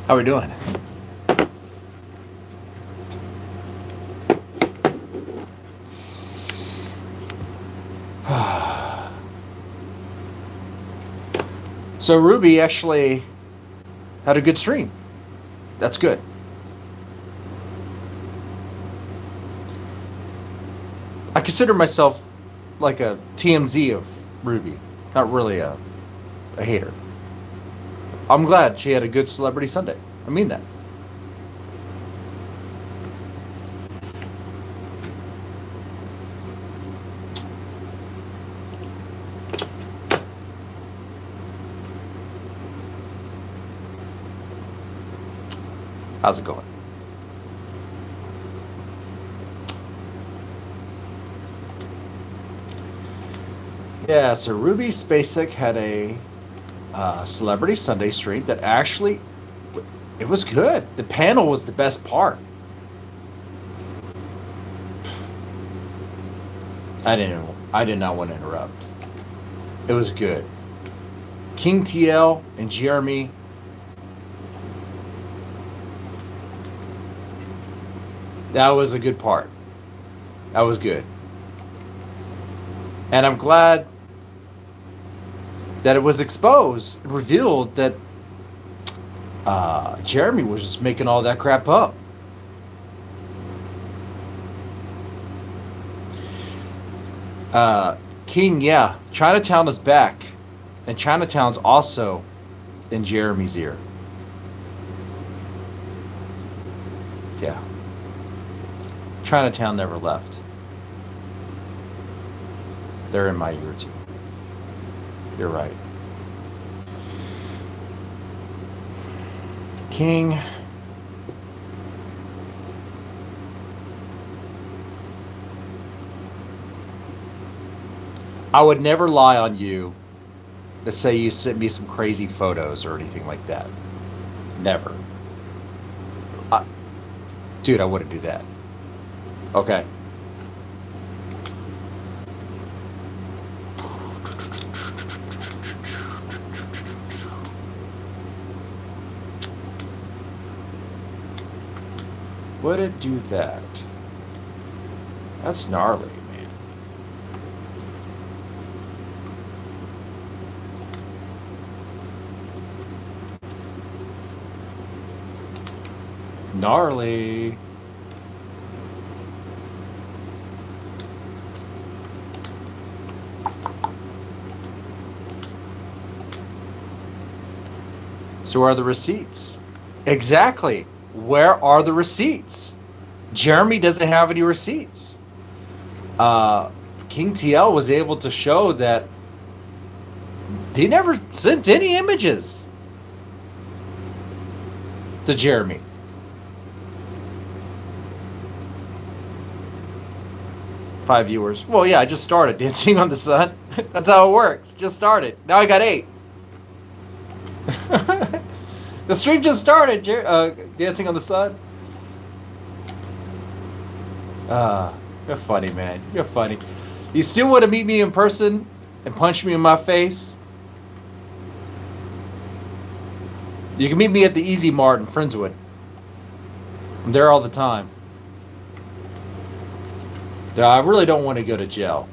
How we doing? So Ruby actually had a good stream. That's good. I consider myself like a TMZ of Ruby, not really a hater. I'm glad she had a good Celebrity Sunday. I mean that. How's it going? Yeah, so Ruby Spacek had a Celebrity Sunday stream that actually it was good. The panel was the best part. I did not want to interrupt. It was good. King TL and Jeremy. That was a good part. That was good. And I'm glad that it was exposed, revealed that Jeremy was just making all that crap up. King, yeah. Chinatown is back. And Chinatown's also in Jeremy's ear. Yeah. Chinatown never left. They're in my ear too. You're right. King. I would never lie on you to say you sent me some crazy photos or anything like that. Never. Dude, I wouldn't do that. Okay. Would it do that? That's gnarly, man. Gnarly. So where are the receipts? Exactly. Where are the receipts? Jeremy doesn't have any receipts. King TL was able to show that he never sent any images to Jeremy. Five viewers. Well, yeah, I just started Dancing on the Sun. That's how it works. Just started. Now I got 8. The stream just started, Dancing on the Sun. You're funny, man. You're funny. You still want to meet me in person and punch me in my face? You can meet me at the Easy Mart in Friendswood. I'm there all the time. I really don't want to go to jail.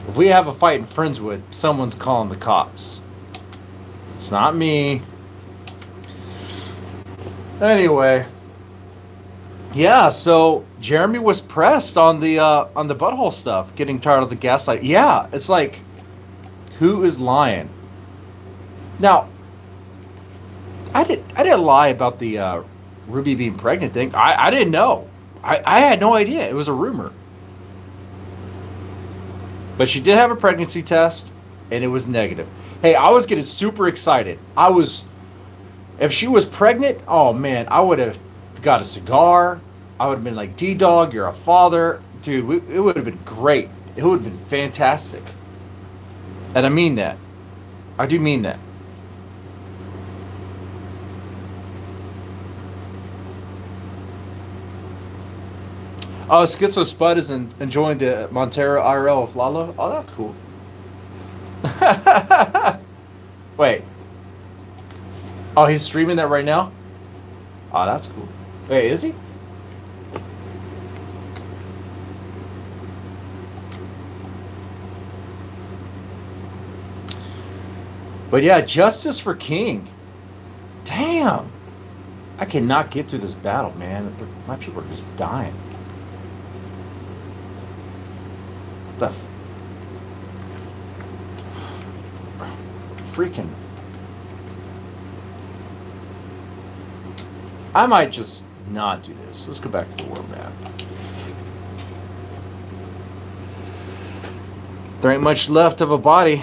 If we have a fight in Friendswood, someone's calling the cops. It's not me. Anyway. Yeah, so Jeremy was pressed on the butthole stuff, getting tired of the gaslight. Yeah, it's like, who is lying? Now, I didn't lie about the Ruby being pregnant thing. I didn't know. I had no idea. It was a rumor. But she did have a pregnancy test, and it was negative. Hey, I was getting super excited. If she was pregnant, oh man, I would have got a cigar. I would have been like, D-Dog, you're a father. Dude, it would have been great. It would have been fantastic. And I mean that. I do mean that. Oh, Schizo Spud is enjoying the Montero IRL with Lalo. Oh, that's cool. Wait. Oh, he's streaming that right now? Oh, that's cool. Wait, is he? But yeah, justice for King. Damn. I cannot get through this battle, man. My people are just dying. The freaking... I might just not do this. Let's go back to the world map. There ain't much left of a body.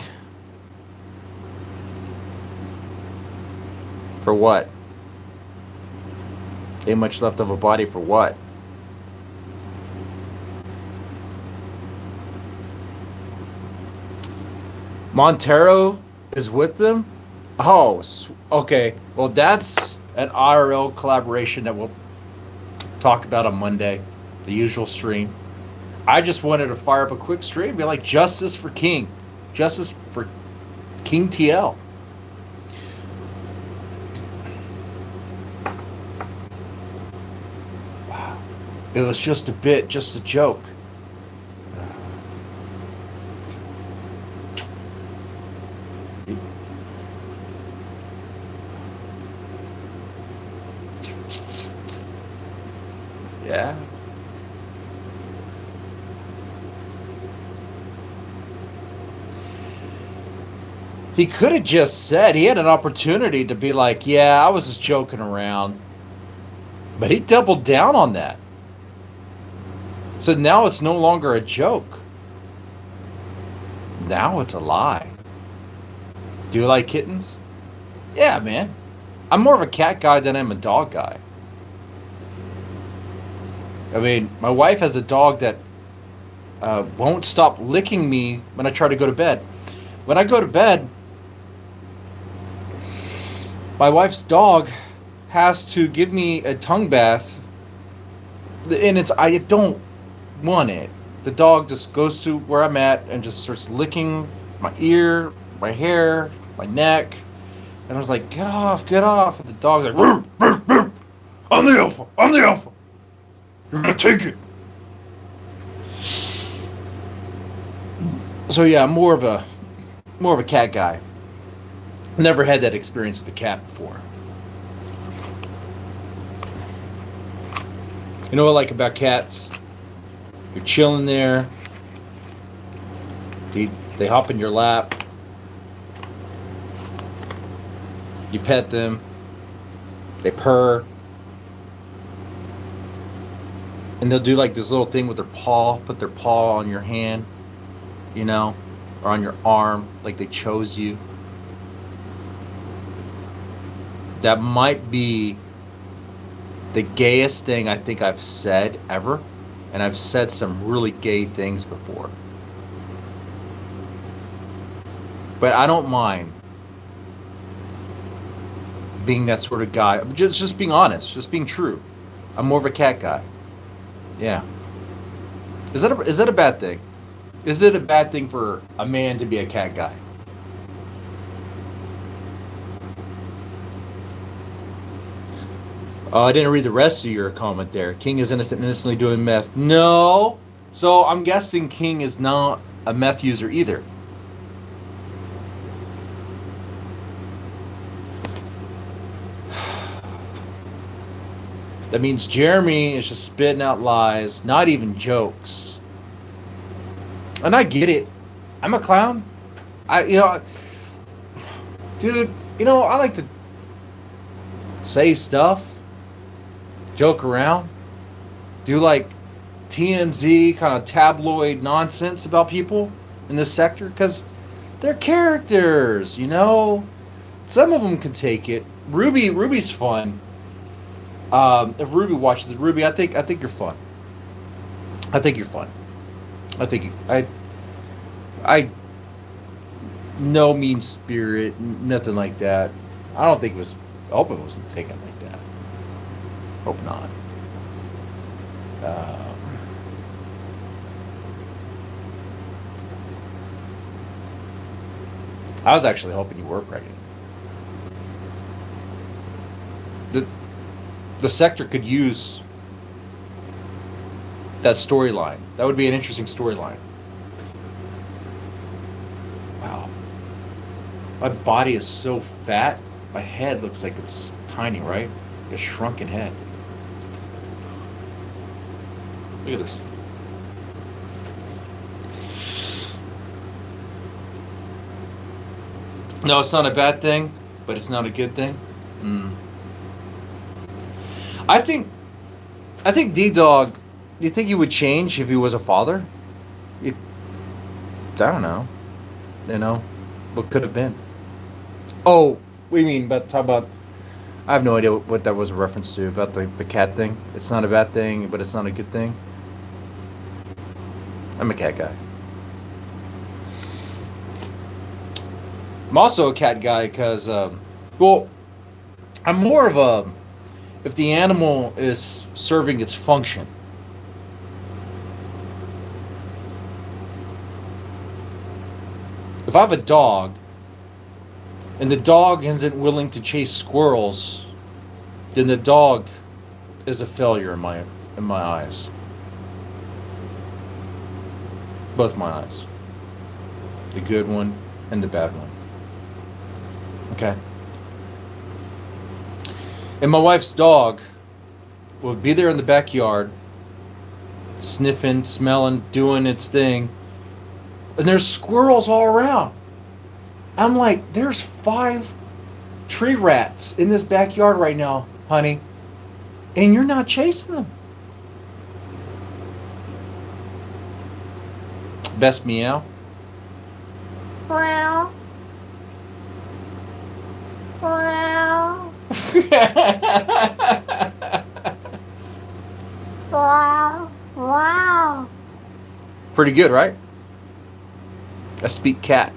For what? Ain't much left of a body for what? Montero is with them? Oh, okay. Well, that's an IRL collaboration that we'll talk about on Monday, the usual stream. I just wanted to fire up a quick stream, be like, justice for King. Justice for King TL. Wow. It was just a bit, just a joke. Yeah. He could have just said, he had an opportunity to be like, yeah, I was just joking around. But he doubled down on that. So now it's no longer a joke. Now it's a lie. Do you like kittens? Yeah, man. I'm more of a cat guy than I'm a dog guy. I mean, my wife has a dog that won't stop licking me when I try to go to bed. When I go to bed, my wife's dog has to give me a tongue bath, and I don't want it. The dog just goes to where I'm at and just starts licking my ear, my hair, my neck, and I was like, get off, get off. And the dog's like, "Rrr, rrr, rrr. I'm the alpha, I'm the alpha. You're gonna take it." So yeah, I'm more of a cat guy. Never had that experience with a cat before. You know what I like about cats? You're chilling there. They hop in your lap. You pet them. They purr. And they'll do like this little thing with their paw, put their paw on your hand, you know, or on your arm, like they chose you. That might be the gayest thing I think I've said ever. And I've said some really gay things before. But I don't mind being that sort of guy. Just being honest, just being true. I'm more of a cat guy. Yeah. Is that a bad thing? Is it a bad thing for a man to be a cat guy? Oh, I didn't read the rest of your comment there. King is innocent, innocently doing meth. No. So I'm guessing King is not a meth user either. That means Jeremy is just spitting out lies, not even jokes. And I get it. I'm a clown. Dude, I like to say stuff, joke around, do like TMZ kind of tabloid nonsense about people in this sector because they're characters, Some of them can take it. Ruby's fun. If Ruby watches it, Ruby, I think you're fun. I think you're fun. I no mean spirit, nothing like that. I don't think it was. I hope it wasn't taken like that. Hope not. I was actually hoping you were pregnant. The sector could use that storyline. That would be an interesting storyline. Wow. My body is so fat. My head looks like it's tiny, right? A shrunken head. Look at this. No, it's not a bad thing, but it's not a good thing. I think D-Dog, do you think he would change if he was a father? I don't know. You know, what could have been? Oh, what do you mean? Talk about, I have no idea what that was a reference to, about the cat thing. It's not a bad thing, but it's not a good thing. I'm a cat guy. I'm also a cat guy because, well, I'm more of a, if the animal is serving its function. If I have a dog and the dog isn't willing to chase squirrels, then the dog is a failure in my eyes. Both my eyes. The good one and the bad one. Okay. And my wife's dog would be there in the backyard, sniffing, smelling, doing its thing. And there's squirrels all around. I'm like, there's 5 tree rats in this backyard right now, honey. And you're not chasing them. Best meow. Wow. Wow. Wow. Wow. Pretty good, right? I speak cat.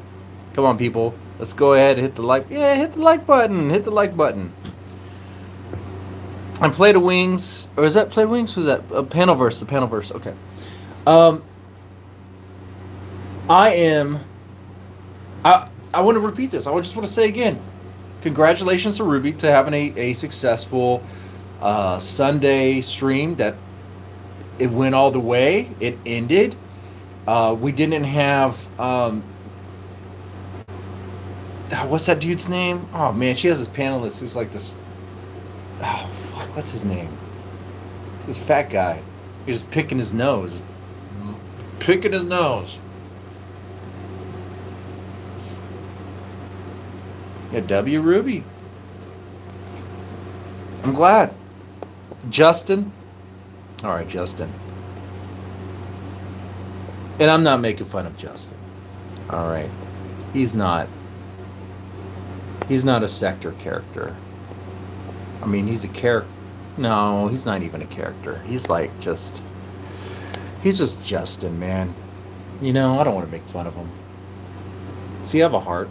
Come on, people. Let's go ahead and hit the like. Yeah, hit the like button. Hit the like button. And Play to Wings. Or is that Play to Wings? Who's that? Panelverse. The Panelverse. Okay. I want to repeat this. I just want to say again, congratulations to Ruby to having a successful Sunday stream. That it went all the way. It ended. We didn't have what's that dude's name? Oh man, she has this panelist who's like this. Oh fuck, what's his name? It's this fat guy. He's just picking his nose. Picking his nose. Yeah, W. Ruby. I'm glad. Justin. All right, Justin. And I'm not making fun of Justin. All right. He's not a sector character. I mean, he's a character. No, he's not even a character. He's just Justin, man. You know, I don't want to make fun of him. Does he have a heart?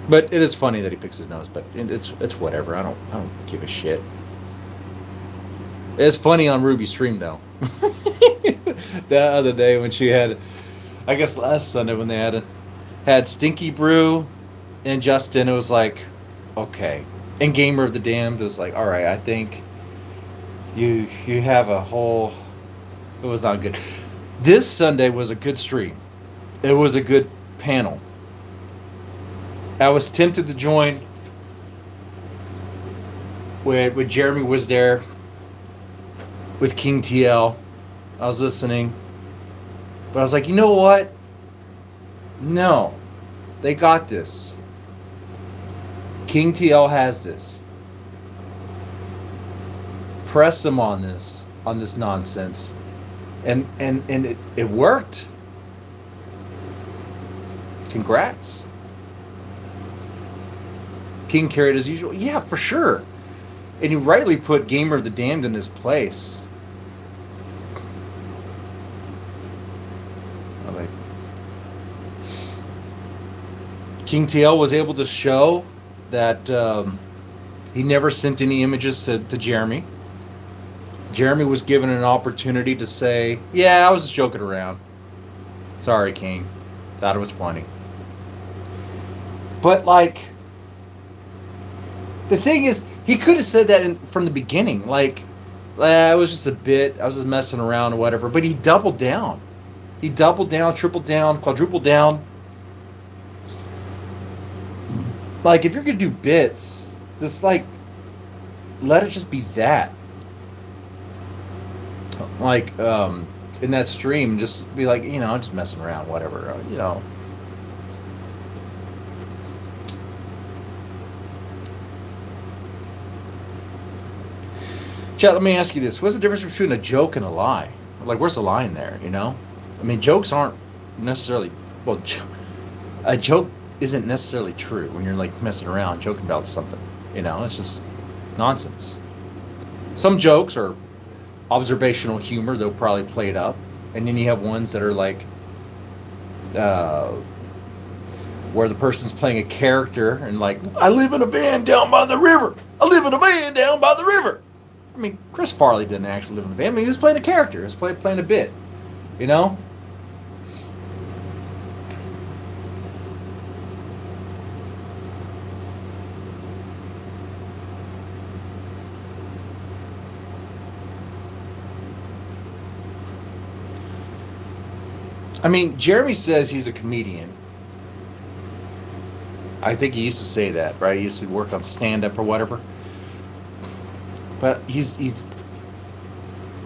But it is funny that he picks his nose, but it's whatever. I don't give a shit. It's funny on Ruby's stream though. That other day when she had, I guess last Sunday when they had Stinky Brew and Justin, it was like, okay. And Gamer of the Damned was like, all right, I think you have a whole. It was not good. This Sunday was a good stream. It was a good panel. I was tempted to join when Jeremy was there with King TL. I was listening. But I was like, you know what? No. They got this. King TL has this. Press them on this nonsense. And it worked. Congrats. King carried as usual. Yeah, for sure. And he rightly put Gamer of the Damned in his place. King TL was able to show that he never sent any images to Jeremy. Jeremy was given an opportunity to say, yeah, I was just joking around. Sorry, King. Thought it was funny. But like, the thing is, he could have said that from the beginning. Like, it was just a bit. I was just messing around or whatever. But he doubled down. He doubled down, tripled down, quadrupled down. Like, if you're gonna do bits, just like, let it just be that. Like, in that stream, just be like, I'm just messing around, whatever, Chat, let me ask you this. What's the difference between a joke and a lie? Like, where's the line there, I mean, jokes aren't necessarily, well, a joke isn't necessarily true when you're, like, messing around, joking about something, it's just nonsense. Some jokes are observational humor, they'll probably play it up. And then you have ones that are like, where the person's playing a character and like, I live in a van down by the river. I live in a van down by the river. I mean, Chris Farley didn't actually live in a van. I mean, he was playing a character. He was playing a bit, I mean, Jeremy says he's a comedian. I think he used to say that, right? He used to work on stand-up or whatever. But he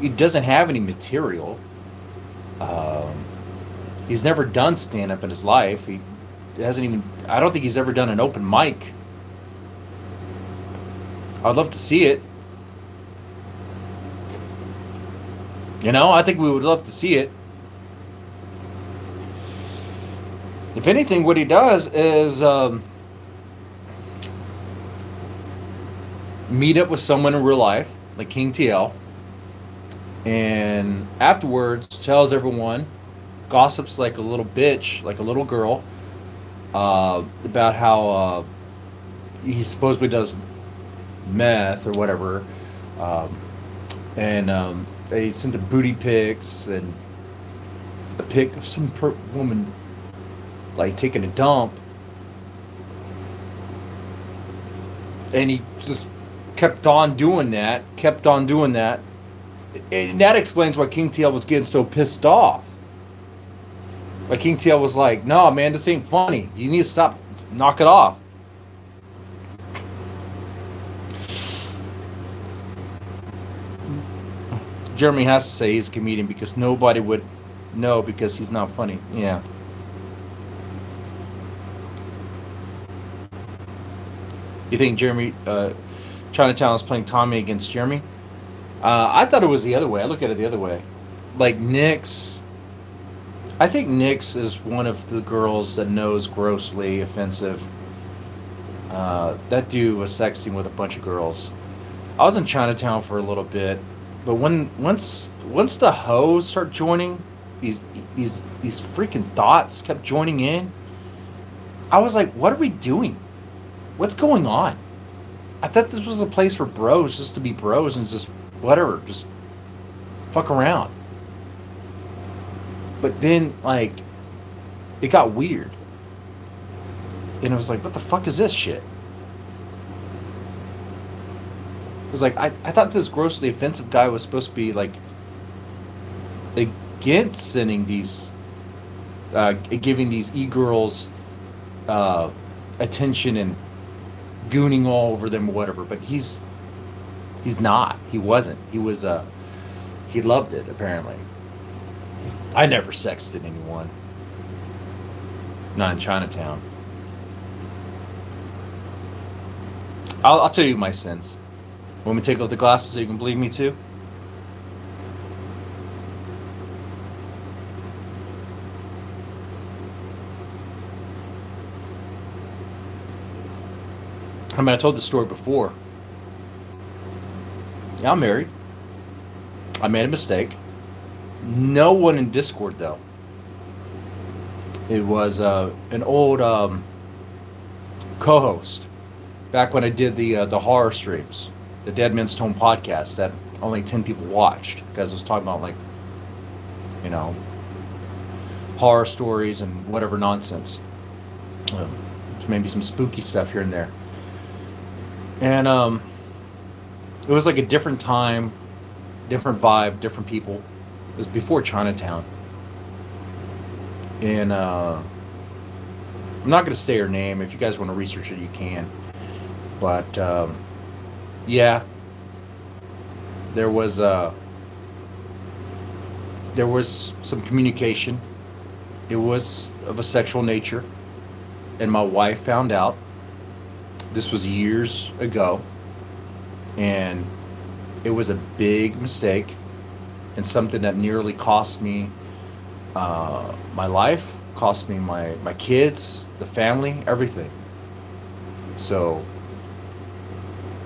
doesn't have any material. He's never done stand-up in his life. He hasn't even. I don't think he's ever done an open mic. I'd love to see it. I think we would love to see it. If anything, what he does is meet up with someone in real life, like King TL, and afterwards tells everyone, gossips like a little bitch, like a little girl, about how he supposedly does meth or whatever, and they sent the booty pics and a pic of some woman like taking a dump, and he just kept on doing that, and that explains why King TL was getting so pissed off. Like, King TL was like, no man, this ain't funny, you need to stop, knock it off. Jeremy has to say he's a comedian because nobody would know because he's not funny. Yeah. You think Jeremy, Chinatown is playing Tommy against Jeremy? I thought it was the other way. I look at it the other way. Like, Nyx, I think Nyx is one of the girls that knows grossly offensive. That dude was sexting with a bunch of girls. I was in Chinatown for a little bit, but once the hoes start joining, these freaking thoughts kept joining in. I was like, what are we doing? What's going on? I thought this was a place for bros, just to be bros and just whatever, just fuck around. But then, like, it got weird. And it was like, what the fuck is this shit? It was like, I thought this grossly offensive guy was supposed to be, like, against sending these, giving these e-girls attention and gooning all over them or whatever, but he's not. He wasn't. He was he loved it, apparently. I never sexted anyone. Not in Chinatown. I'll tell you my sins. Want me to take off the glasses so you can believe me too? I mean, I told the story before. Yeah, I'm married. I made a mistake. No one in Discord, though. It was an old co-host back when I did the horror streams, the Dead Men's Tone podcast that only 10 people watched because I was talking about, like, horror stories and whatever nonsense. maybe some spooky stuff here and there. And it was like a different time, different vibe, different people. It was before Chinatown. And I'm not going to say her name. If you guys want to research it, you can. But yeah, there was some communication. It was of a sexual nature, and my wife found out. This was years ago, and it was a big mistake, and something that nearly cost me my life, cost me my kids, the family, everything. So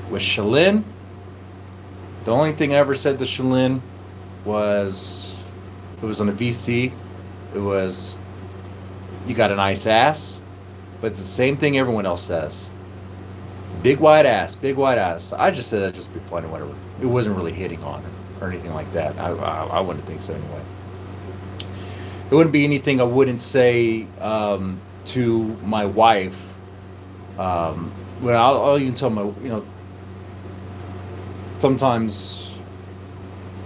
with Shalyn, the only thing I ever said to Shalyn was, it was on a VC, it was, you got a nice ass, but it's the same thing everyone else says. Big white ass, big white ass. I just said that just to be funny, whatever. It wasn't really hitting on her or anything like that. I wouldn't think so anyway. It wouldn't be anything I wouldn't say to my wife. When I'll even tell my, sometimes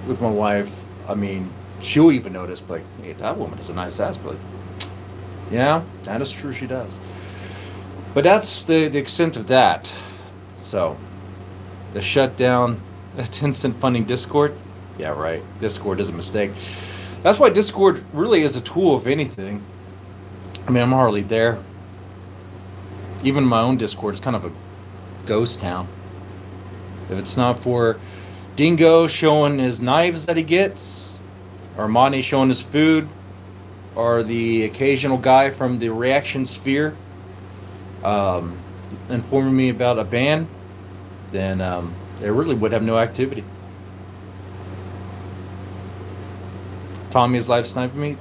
with my wife, I mean, she'll even notice, like, hey, that woman has a nice ass. But like, yeah, that is true, she does. But that's the extent of that. So, the shutdown, 10-cent funding Discord. Yeah, right. Discord is a mistake. That's why Discord really is a tool, if anything. I mean, I'm hardly there. Even my own Discord is kind of a ghost town. If it's not for Dingo showing his knives that he gets, or Monty showing his food, or the occasional guy from the reaction sphere informing me about a band, then they really would have no activity. Tommy is live sniping me.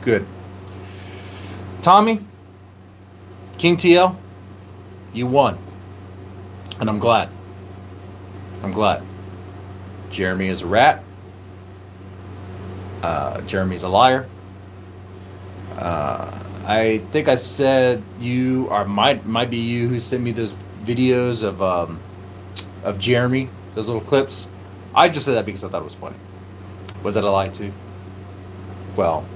Good. Tommy, King TL, you won. And I'm glad. I'm glad. Jeremy is a rat. Jeremy's a liar. I think I said you, or might be you, who sent me those videos of Jeremy, those little clips. I just said that because I thought it was funny. Was that a lie too? Well,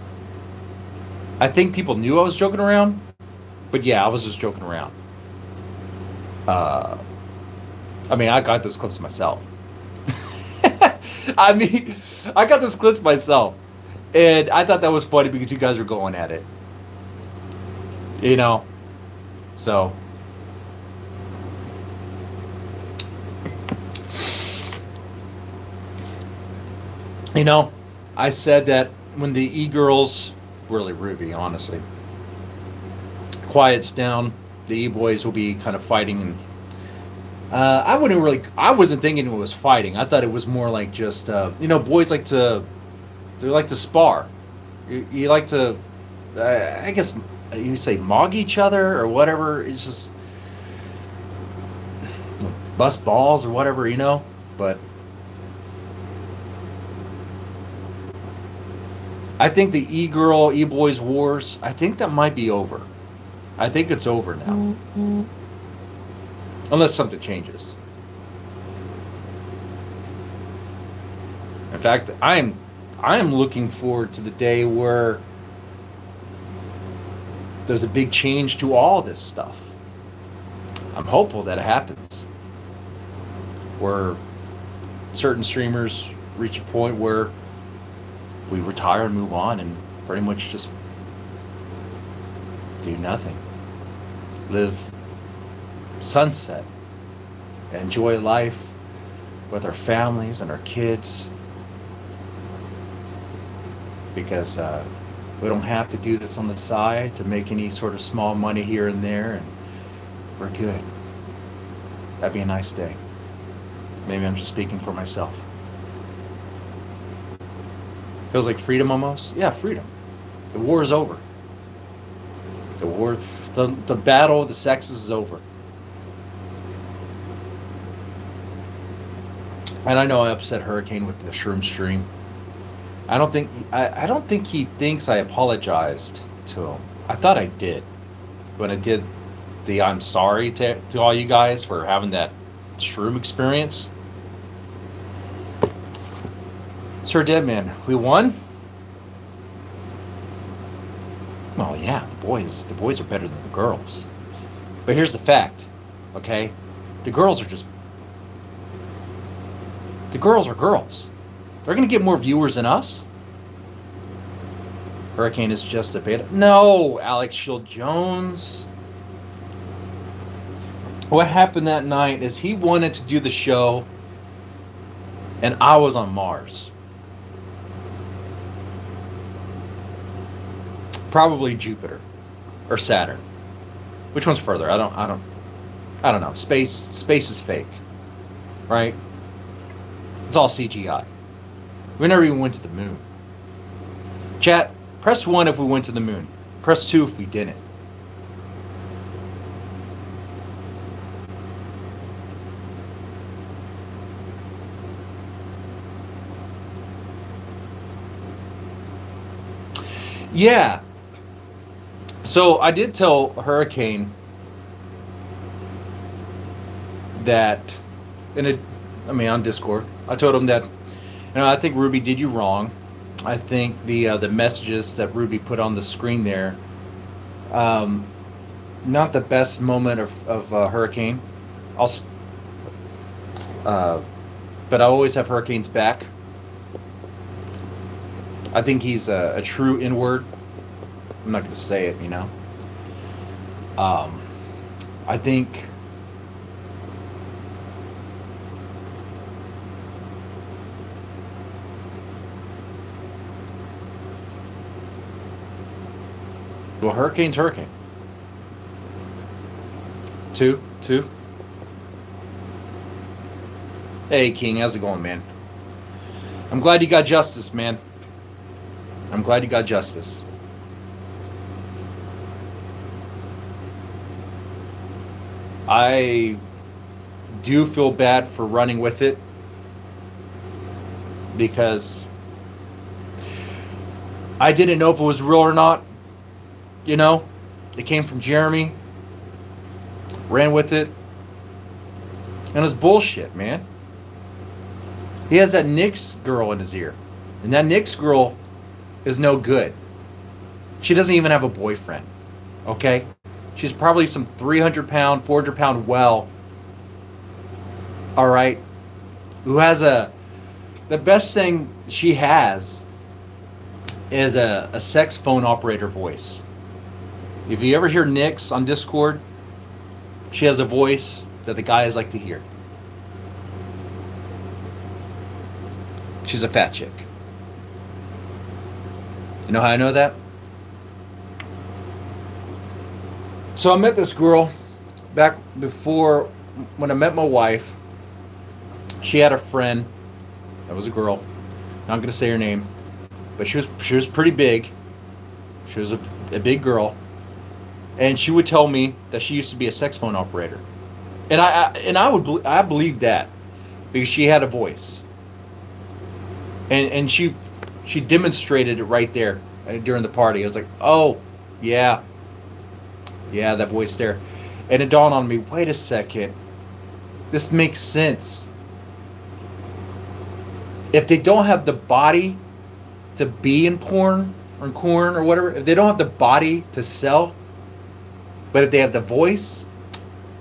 I think people knew I was joking around, but yeah, I was just joking around. I mean, I got those clips myself. I mean, I got those clips myself, and I thought that was funny because you guys were going at it. So I said that when the e-girls, really Ruby, honestly, quiets down, the e-boys will be kind of fighting, and I wasn't thinking it was fighting. I thought it was more like just, boys like to spar. You like to, I guess you say mog each other or whatever. It's just bust balls or whatever, but I think the e-girl, e-boys wars, I think that might be over. I think it's over now. Mm-hmm. Unless something changes. In fact, I am looking forward to the day where there's a big change to all this stuff. I'm hopeful that it happens. Where certain streamers reach a point where we retire and move on and pretty much just do nothing. Live sunset. Enjoy life with our families and our kids. Because we don't have to do this on the side to make any sort of small money here and there, and we're good. That'd be a nice day. Maybe I'm just speaking for myself. Feels like freedom almost? Yeah, freedom. The war is over. The battle of the sexes is over. And I know I upset Hurricane with the shroom stream. I don't think he thinks I apologized to him. I thought I did when I did the I'm sorry to all you guys for having that shroom experience. Sir Deadman, we won? Well, yeah, the boys are better than the girls. But here's the fact, okay? The girls are girls. They're going to get more viewers than us. Hurricane is just a beta. No, Alex Shield Jones. What happened that night is he wanted to do the show, and I was on Mars. Probably Jupiter or Saturn. Which one's further? I don't know. Space is fake, right? It's all CGI. We never even went to the moon. Chat, press 1 if we went to the moon. Press 2 if we didn't. Yeah. So I did tell Hurricane that on Discord, I told him that, I think Ruby did you wrong. I think the messages that Ruby put on the screen there, not the best moment of Hurricane. But I always have Hurricane's back. I think he's a true N-word. I'm not going to say it, I think well, Hurricane's Hurricane. Two. Hey, King, how's it going, man? I'm glad you got justice, man. I'm glad you got justice. I do feel bad for running with it because I didn't know if it was real or not. It came from Jeremy. Ran with it. And it's bullshit, man. He has that Nyx girl in his ear. And that Nyx girl is no good. She doesn't even have a boyfriend. Okay? She's probably some 300-pound, 400-pound whale. All right? Who has the best thing she has is a sex phone operator voice. If you ever hear Nyx on Discord, she has a voice that the guys like to hear. She's a fat chick. You know how I know that? So I met this girl back before, when I met my wife. She had a friend that was a girl. Not going to say her name, but she was pretty big. She was a big girl, and she would tell me that she used to be a sex phone operator, and I believed that because she had a voice, and she demonstrated it right there during the party. I was like, oh yeah, that voice there, and it dawned on me. Wait a second, this makes sense. If they don't have the body to be in porn or corn or whatever, if they don't have the body to sell, but if they have the voice,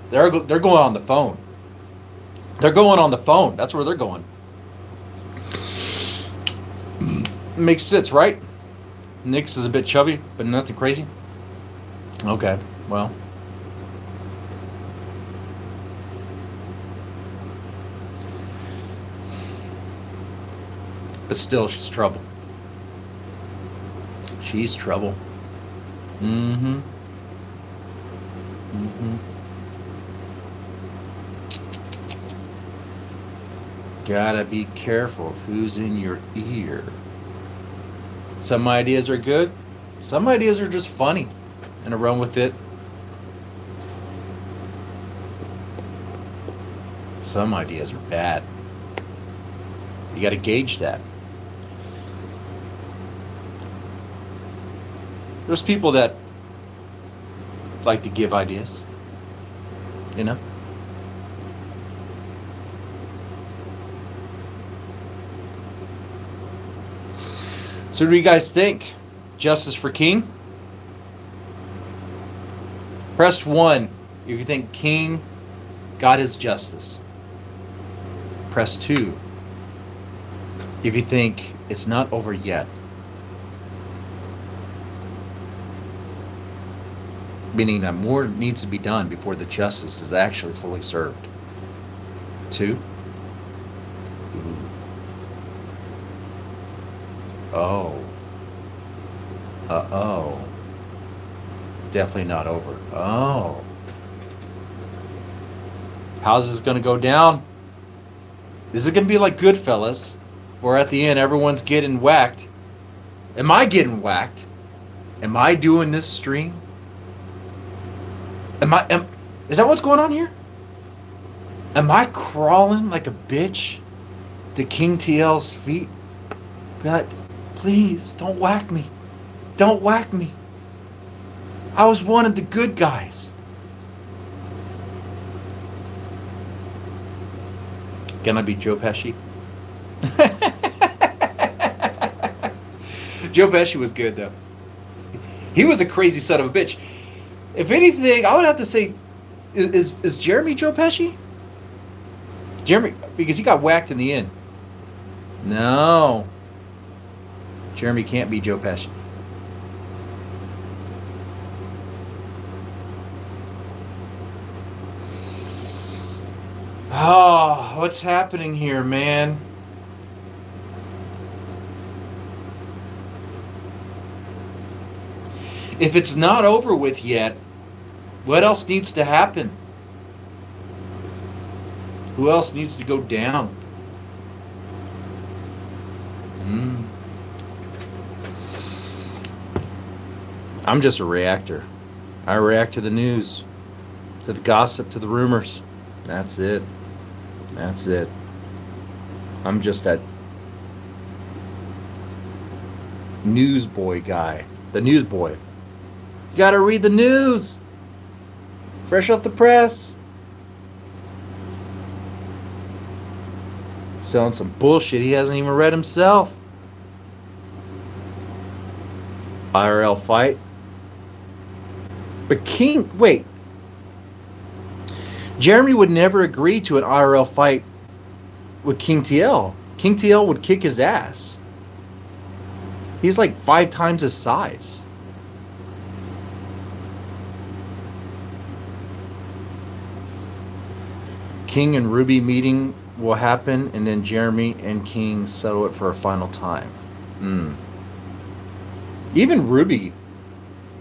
they're going on the phone. They're going on the phone. That's where they're going. Makes sense, right? Nyx is a bit chubby, but nothing crazy. Okay, well. But still, she's trouble. She's trouble. Mm-hmm. Gotta be careful of who's in your ear. Some ideas are good. Some ideas are just funny. And I run with it. Some ideas are bad. You gotta gauge that. There's people that like to give ideas. You know? So what do you guys think? Justice for King? Press 1 if you think King got his justice. Press 2 if you think it's not over yet. Meaning that more needs to be done before the justice is actually fully served. 2. Ooh. Oh. Uh-oh. Definitely not over. Oh. How's this going to go down? Is it going to be like Goodfellas, where at the end everyone's getting whacked? Am I getting whacked? Am I doing this stream? Is that what's going on here? Am I crawling like a bitch to King TL's feet? Be like, please, don't whack me. Don't whack me. I was one of the good guys. Can I be Joe Pesci? Joe Pesci was good, though. He was a crazy son of a bitch. If anything, I would have to say, is Jeremy Joe Pesci? Jeremy, because he got whacked in the end. No. Jeremy can't be Joe Pesci. Oh, what's happening here, man? If it's not over with yet, what else needs to happen? Who else needs to go down? I'm just a reactor. I react to the news, to the gossip, to the rumors. That's it. That's it. I'm just that newsboy guy. The newsboy. You gotta read the news. Fresh off the press. Selling some bullshit he hasn't even read himself. IRL fight. But King, wait. Jeremy would never agree to an IRL fight with King TL. King TL would kick his ass. He's like 5 times his size. King and Ruby meeting will happen, and then Jeremy and King settle it for a final time. Even Ruby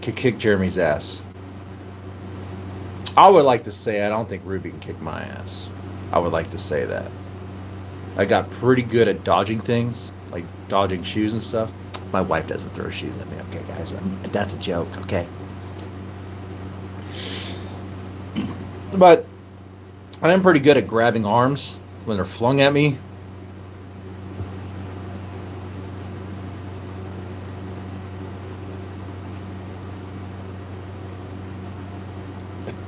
could kick Jeremy's ass. I would like to say I don't think Ruby can kick my ass. I would like to say that. I got pretty good at dodging things, like dodging shoes and stuff. My wife doesn't throw shoes at me. Okay, guys, that's a joke, okay? But I am pretty good at grabbing arms when they're flung at me.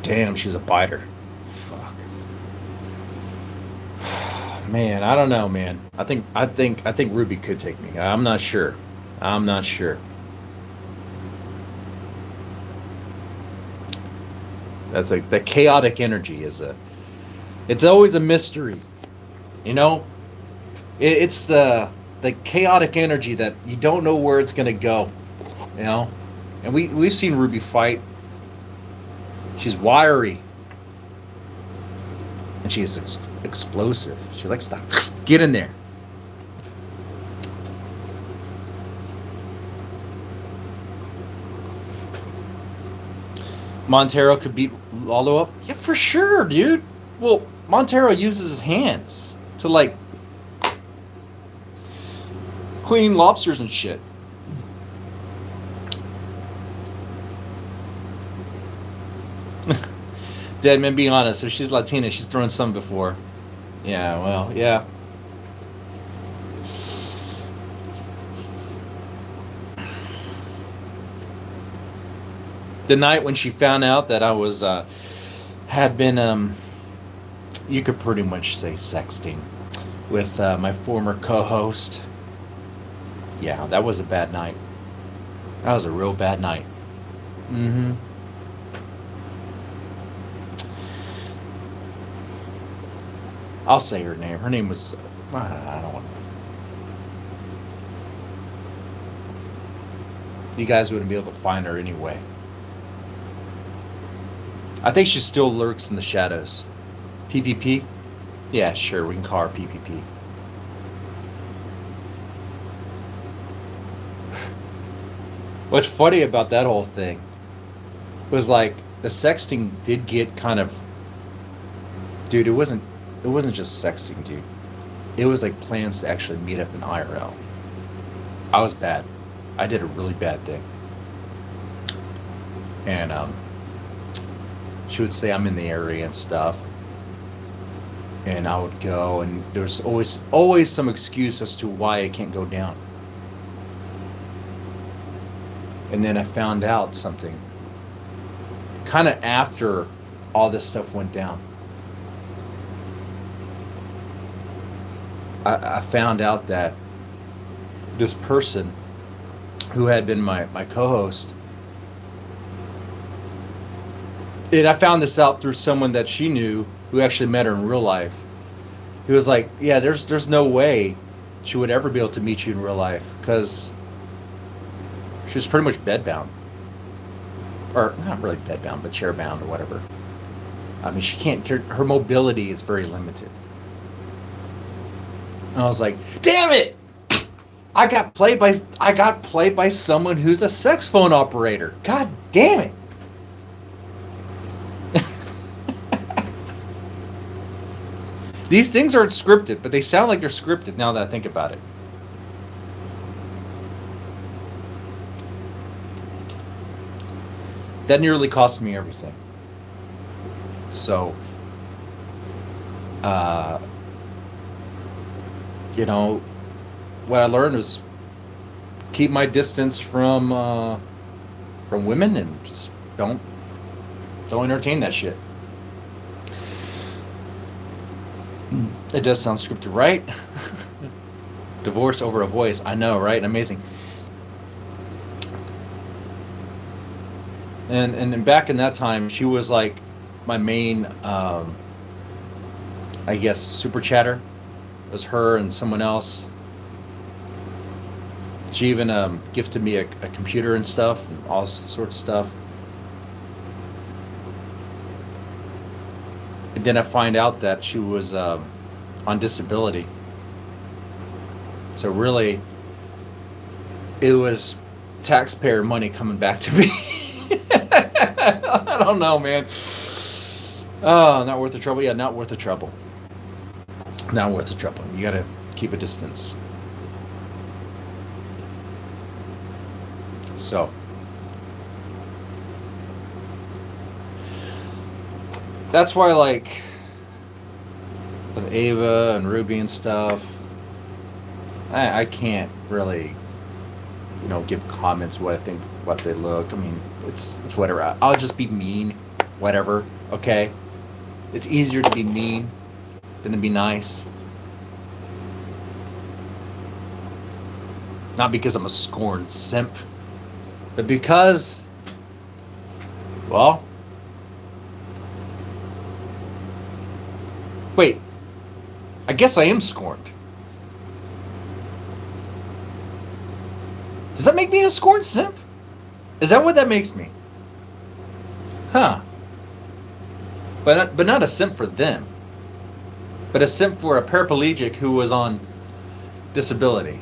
Damn, she's a biter. Fuck. Man, I don't know, man. I think Ruby could take me. I'm not sure. I'm not sure. That's like the chaotic energy it's always a mystery. You know? It's the chaotic energy that you don't know where it's gonna go. You know? And we've seen Ruby fight. She's wiry. And she's explosive. She likes to get in there. Montero could beat Lalo up? Yeah, for sure, dude. Well, Montero uses his hands to, like, clean lobsters and shit. Deadman, be honest. If she's Latina, she's thrown some before. Yeah, well, yeah. The night when she found out that I was had been, you could pretty much say sexting with my former co-host. Yeah, that was a bad night. That was a real bad night. Mm-hmm. I'll say her name. Her name was, I don't want to. You guys wouldn't be able to find her anyway. I think she still lurks in the shadows. PPP? Yeah, sure, we can call her PPP. What's funny about that whole thing was like the sexting did get kind of, dude, it wasn't just sexting, dude. It was like plans to actually meet up in IRL. I was bad. I did a really bad thing. And she would say I'm in the area and stuff. And I would go, and there's always some excuse as to why I can't go down. And then I found out something kind of after all this stuff went down. I found out that this person who had been my co-host, and I found this out through someone that she knew who actually met her in real life. He was like, yeah, there's no way she would ever be able to meet you in real life because she was pretty much bedbound. Or not really bedbound, but chairbound or whatever. I mean, she can't, her mobility is very limited. And I was like, damn it! I got played by someone who's a sex phone operator. God damn it! These things aren't scripted, but they sound like they're scripted now that I think about it. That nearly cost me everything. So, you know, what I learned was keep my distance from women and just don't entertain that shit. It does sound scripted, right? Divorce over a voice. I know, right? Amazing. And back in that time, she was like my main, I guess, super chatter. It was her and someone else. She even gifted me a computer and stuff, and all sorts of stuff. And then I find out that she was on disability. So really, it was taxpayer money coming back to me. I don't know, man. Oh, not worth the trouble. Yeah, not worth the trouble. Not worth the trouble. You gotta keep a distance. So, that's why, like, with Ava and Ruby and stuff, I can't really, give comments what I think, what they look. I mean, it's whatever. I'll just be mean, whatever. Okay, it's easier to be mean than to be nice. Not because I'm a scorned simp, but because, well, wait, I guess I am scorned. Does that make me a scorned simp? Is that what that makes me? Huh. But not a simp for them. But a simp for a paraplegic who was on disability.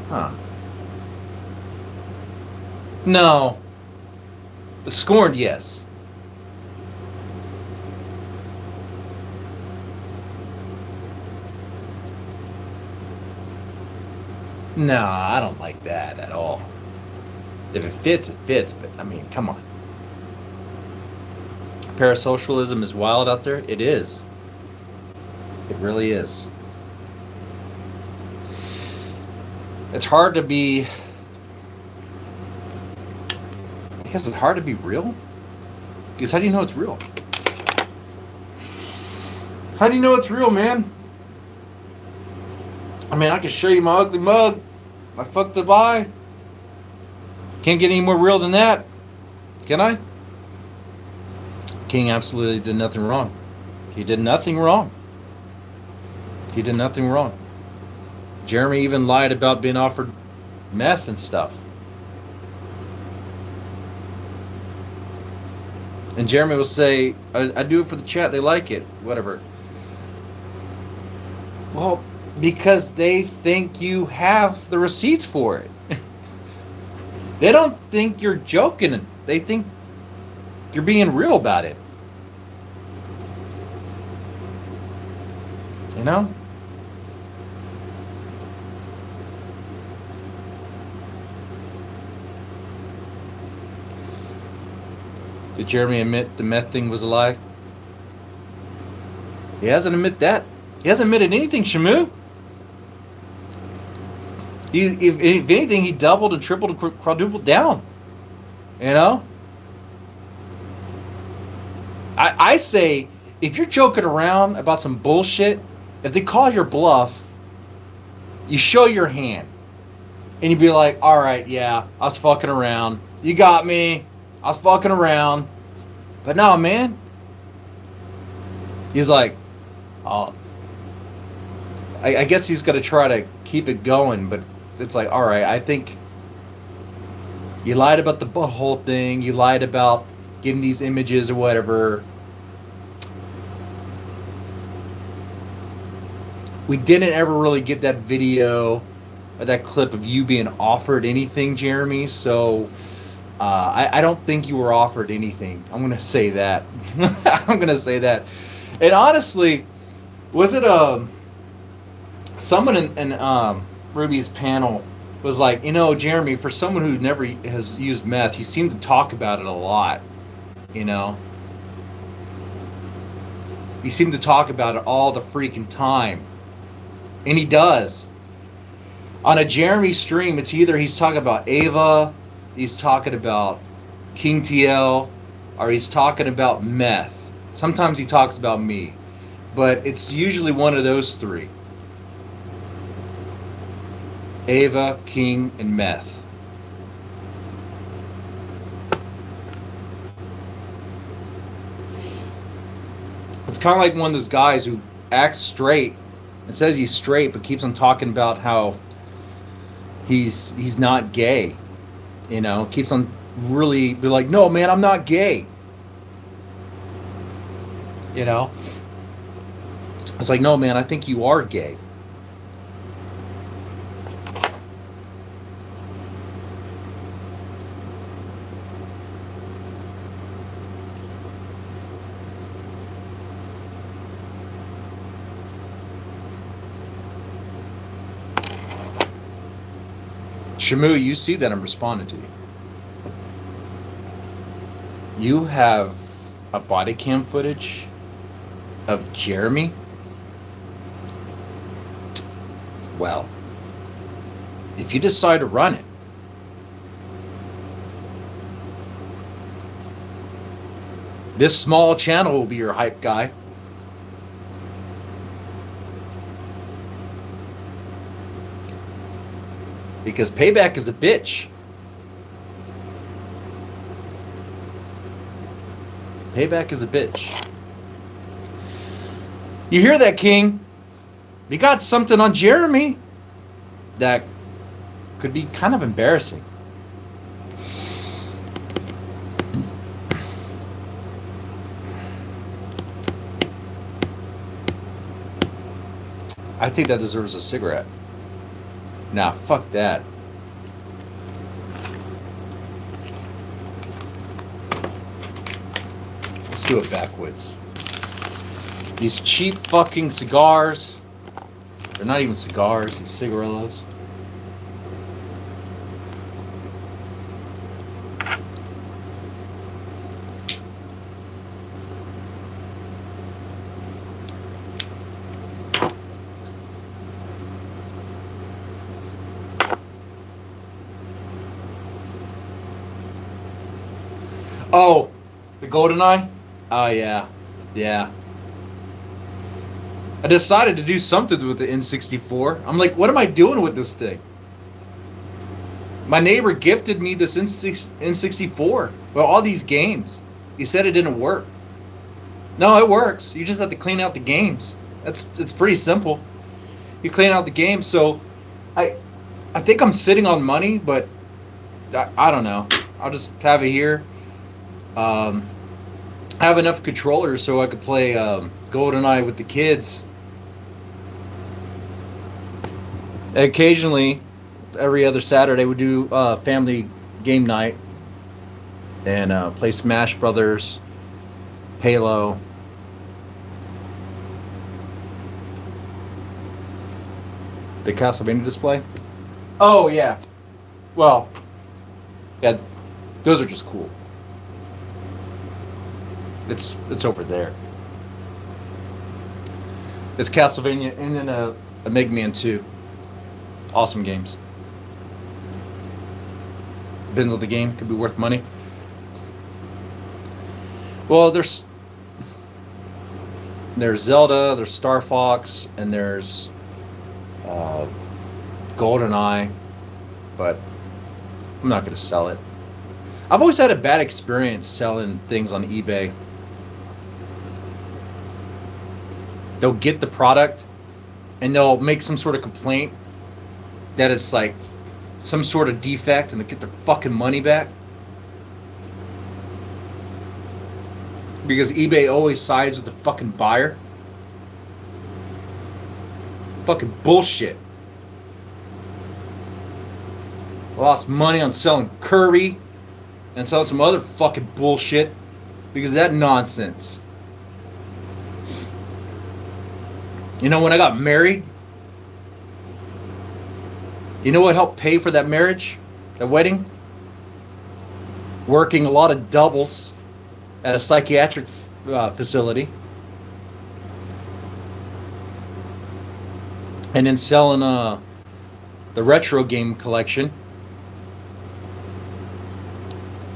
Huh. No. But scorned, yes. No, I don't like that at all. If it fits, it fits, but I mean, come on. Parasocialism is wild out there. It is. It really is. It's hard to be, I guess it's hard to be real. Because how do you know it's real? How do you know it's real, man? I mean, I can show you my ugly mug. I fucked the eye. Can't get any more real than that. Can I? King absolutely did nothing wrong. He did nothing wrong. He did nothing wrong. Jeremy even lied about being offered meth and stuff. And Jeremy will say, I do it for the chat, they like it, whatever. Well, because they think you have the receipts for it. They don't think you're joking. They think you're being real about it. You know? Did Jeremy admit the meth thing was a lie? He hasn't admitted that. He hasn't admitted anything, Shamu. If anything, he doubled and tripled and quadrupled down. You know? I say, if you're joking around about some bullshit, if they call your bluff, you show your hand. And you'd be like, all right, yeah, I was fucking around. You got me. I was fucking around. But no, man. He's like, oh. I guess he's going to try to keep it going, but it's like, all right, I think you lied about the butthole thing. You lied about getting these images or whatever. We didn't ever really get that video or that clip of you being offered anything, Jeremy. So I don't think you were offered anything. I'm going to say that. I'm going to say that. And honestly, was it someone in Ruby's panel was like, you know, Jeremy, for someone who never has used meth, you seem to talk about it a lot, you know? You seem to talk about it all the freaking time. And he does. On a Jeremy stream, it's either he's talking about Ava, he's talking about King TL, or he's talking about meth. Sometimes he talks about me. But it's usually one of those three. Ava, King, and meth. It's kind of like one of those guys who acts straight and says he's straight, but keeps on talking about how he's not gay. You know, keeps on really be like, no, man, I'm not gay. You know? It's like, no, man, I think you are gay. Shamu, you see that I'm responding to you. You have a body cam footage of Jeremy? Well, if you decide to run it, this small channel will be your hype guy. Because Payback is a bitch. Payback is a bitch. You hear that, King? You got something on Jeremy that could be kind of embarrassing. I think that deserves a cigarette. Nah, fuck that. Let's do it backwards. These cheap fucking cigars. They're not even cigars, these cigarillos. Oh, The GoldenEye? Oh, yeah. Yeah. I decided to do something with the N64. I'm like, what am I doing with this thing? My neighbor gifted me this N64. Well, all these games. He said it didn't work. No, it works. You just have to clean out the games. It's pretty simple. You clean out the games. So I think I'm sitting on money, but I don't know. I'll just have it here. I have enough controllers so I could play GoldenEye with the kids. Occasionally, every other Saturday, we do family game night and play Smash Brothers, Halo. The Castlevania display? Oh, yeah. Well, yeah, those are just cool. It's over there. It's Castlevania and then a Mega Man 2. Awesome games. Depends on the game. Could be worth money. Well, there's Zelda, there's Star Fox, and there's GoldenEye, but I'm not going to sell it. I've always had a bad experience selling things on eBay. They'll get the product and they'll make some sort of complaint that it's like some sort of defect and they'll get their fucking money back. Because eBay always sides with the fucking buyer. Fucking bullshit. Lost money on selling Kirby and selling some other fucking bullshit because of that nonsense. You know, when I got married, you know what helped pay for that marriage, that wedding? Working a lot of doubles at a psychiatric facility. And then selling the retro game collection.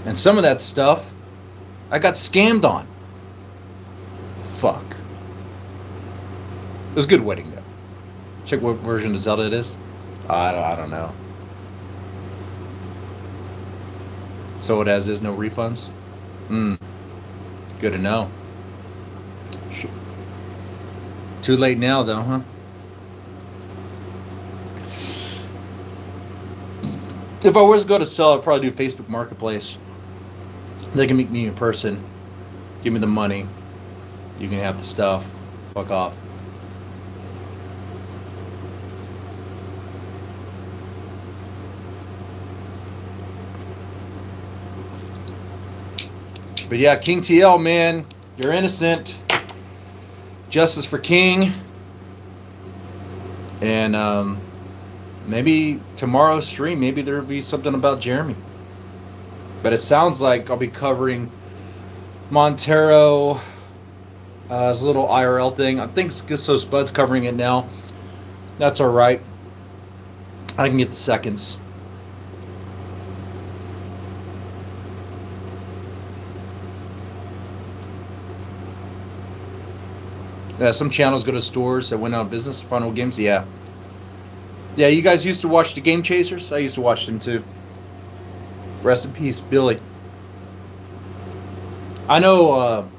And some of that stuff I got scammed on. Fuck. It was a good wedding though. Check what version of Zelda it is. I don't know. So it has no refunds? Good to know. Shit. Too late now though, huh? If I was to go to sell, I'd probably do Facebook Marketplace. They can meet me in person. Give me the money. You can have the stuff. Fuck off. But yeah, King TL, man, you're innocent. Justice for King. And maybe tomorrow's stream, maybe there'll be something about Jeremy. But it sounds like I'll be covering Montero, his little IRL thing. I think So Spud's covering it now. That's all right. I can get the seconds. Some channels go to stores that went out of business, Final Games. Yeah. Yeah, you guys used to watch the Game Chasers? I used to watch them too. Rest in peace, Billy. I know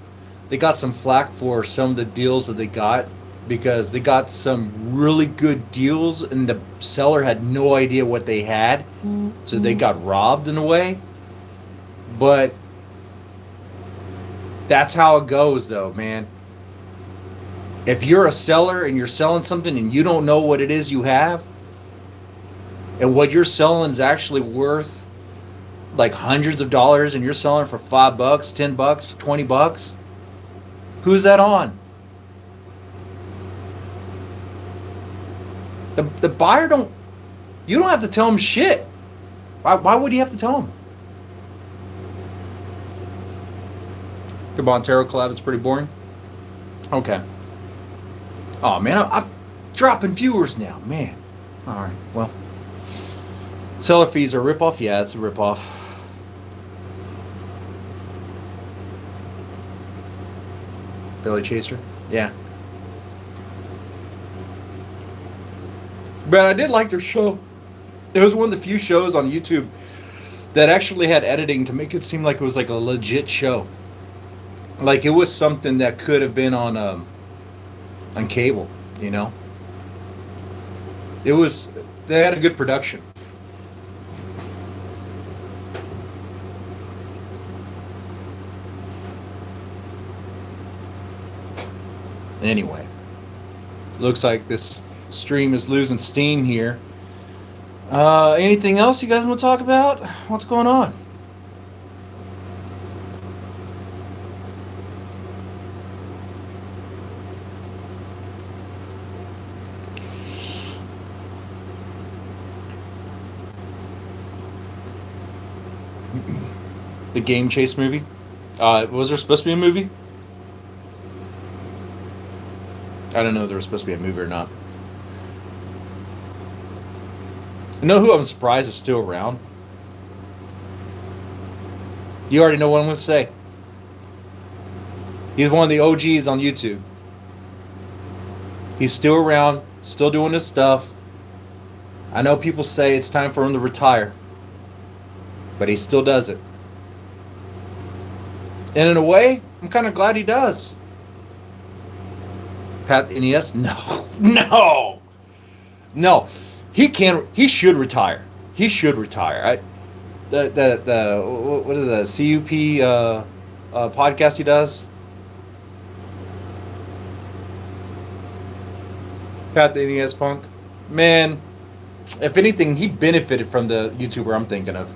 they got some flack for some of the deals that they got because they got some really good deals and the seller had no idea what they had. So they got robbed in a way. But that's how it goes though, man. If you're a seller and you're selling something and you don't know what it is you have, and what you're selling is actually worth like hundreds of dollars and you're selling for $5, $10, $20, who's that on? The buyer you don't have to tell him shit. Why would you have to tell him? The Montero collab is pretty boring. Okay. Oh man, I'm dropping viewers now, man. All right, well. Seller fees are a ripoff? Yeah, it's a ripoff. Billy Chaser. Yeah. But I did like their show. It was one of the few shows on YouTube that actually had editing to make it seem like it was like a legit show. Like it was something that could have been on cable, you know. It was, they had a good production. Anyway, looks like this stream is losing steam here. Anything else you guys want to talk about? What's going on? The Game Chase movie? Was there supposed to be a movie? I don't know if there was supposed to be a movie or not. You know who I'm surprised is still around? You already know what I'm going to say. He's one of the OGs on YouTube. He's still around, still doing his stuff. I know people say it's time for him to retire, but he still does it. And in a way, I'm kind of glad he does. Pat NES? No. He can. He should retire. He should retire. What is that? CUP podcast he does. Pat the NES Punk. Man, if anything, he benefited from the YouTuber I'm thinking of.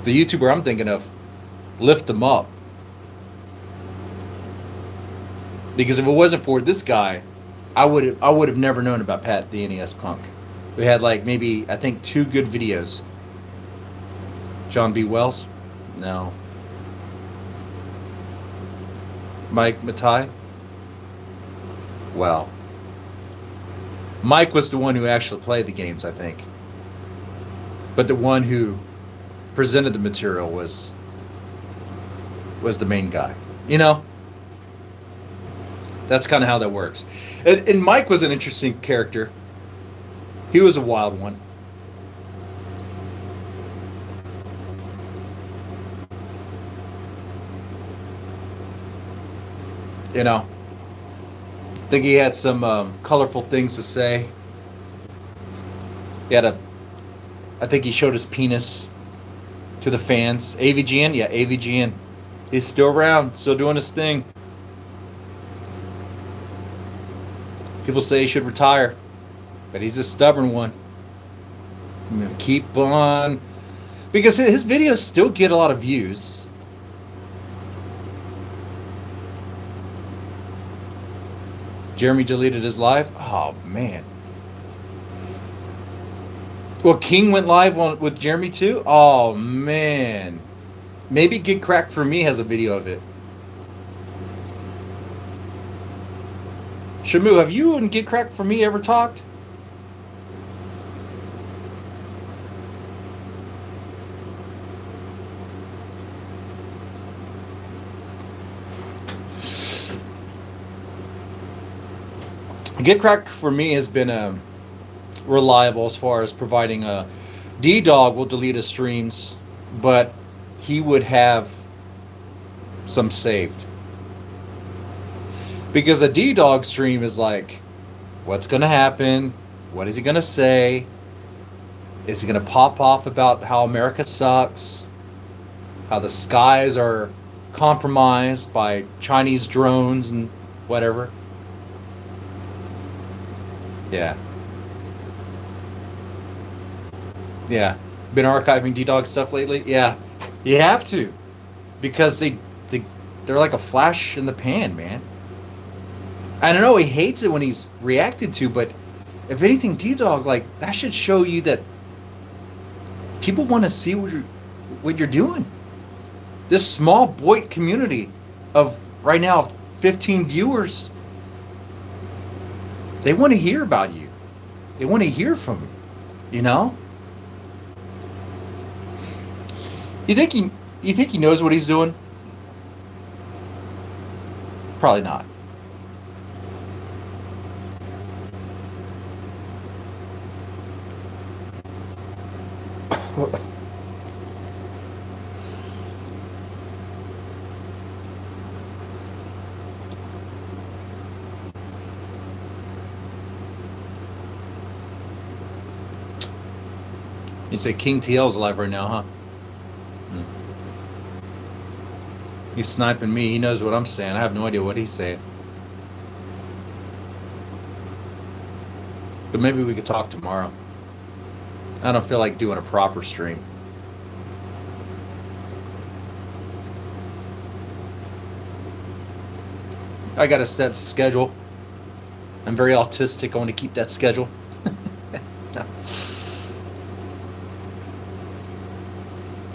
The YouTuber I'm thinking of lift him up. Because if it wasn't for this guy, I would have never known about Pat the NES Punk. We had like maybe I think 2 good videos. John B. Wells? No. Mike Matai? Well. Mike was the one who actually played the games, I think. But the one who presented the material was the main guy. You know? That's kind of how that works. And Mike was an interesting character. He was a wild one. You know, I think he had some colorful things to say. I think he showed his penis to the fans. AVGN? Yeah, AVGN. He's still around, still doing his thing. People say he should retire, but he's a stubborn one. I'm gonna keep on, because his videos still get a lot of views. Jeremy deleted his live. Oh man. Well, King went live with Jeremy too. Oh man. Maybe Get Cracked for Me has a video of it. Shamu, have you and Get Cracked for Me ever talked? Get Cracked for Me has been reliable as far as providing a D-Dog will delete his streams, but he would have some saved. Because a D-Dog stream is like, what's going to happen? What is he going to say? Is he going to pop off about how America sucks? How the skies are compromised by Chinese drones and whatever? Yeah. Yeah. Been archiving D-Dog stuff lately? Yeah. You have to. Because they're like a flash in the pan, man. I don't know, he hates it when he's reacted to, but if anything, D-Dog, like, that should show you that people want to see what you're doing. This small Boyd community of, right now, 15 viewers, they want to hear about you. They want to hear from you, you know? You think he knows what he's doing? Probably not. You say King TL's alive right now, huh? He's sniping me. He knows what I'm saying. I have no idea what he's saying. But maybe we could talk tomorrow. I don't feel like doing a proper stream. I got a set schedule. I'm very autistic. I want to keep that schedule.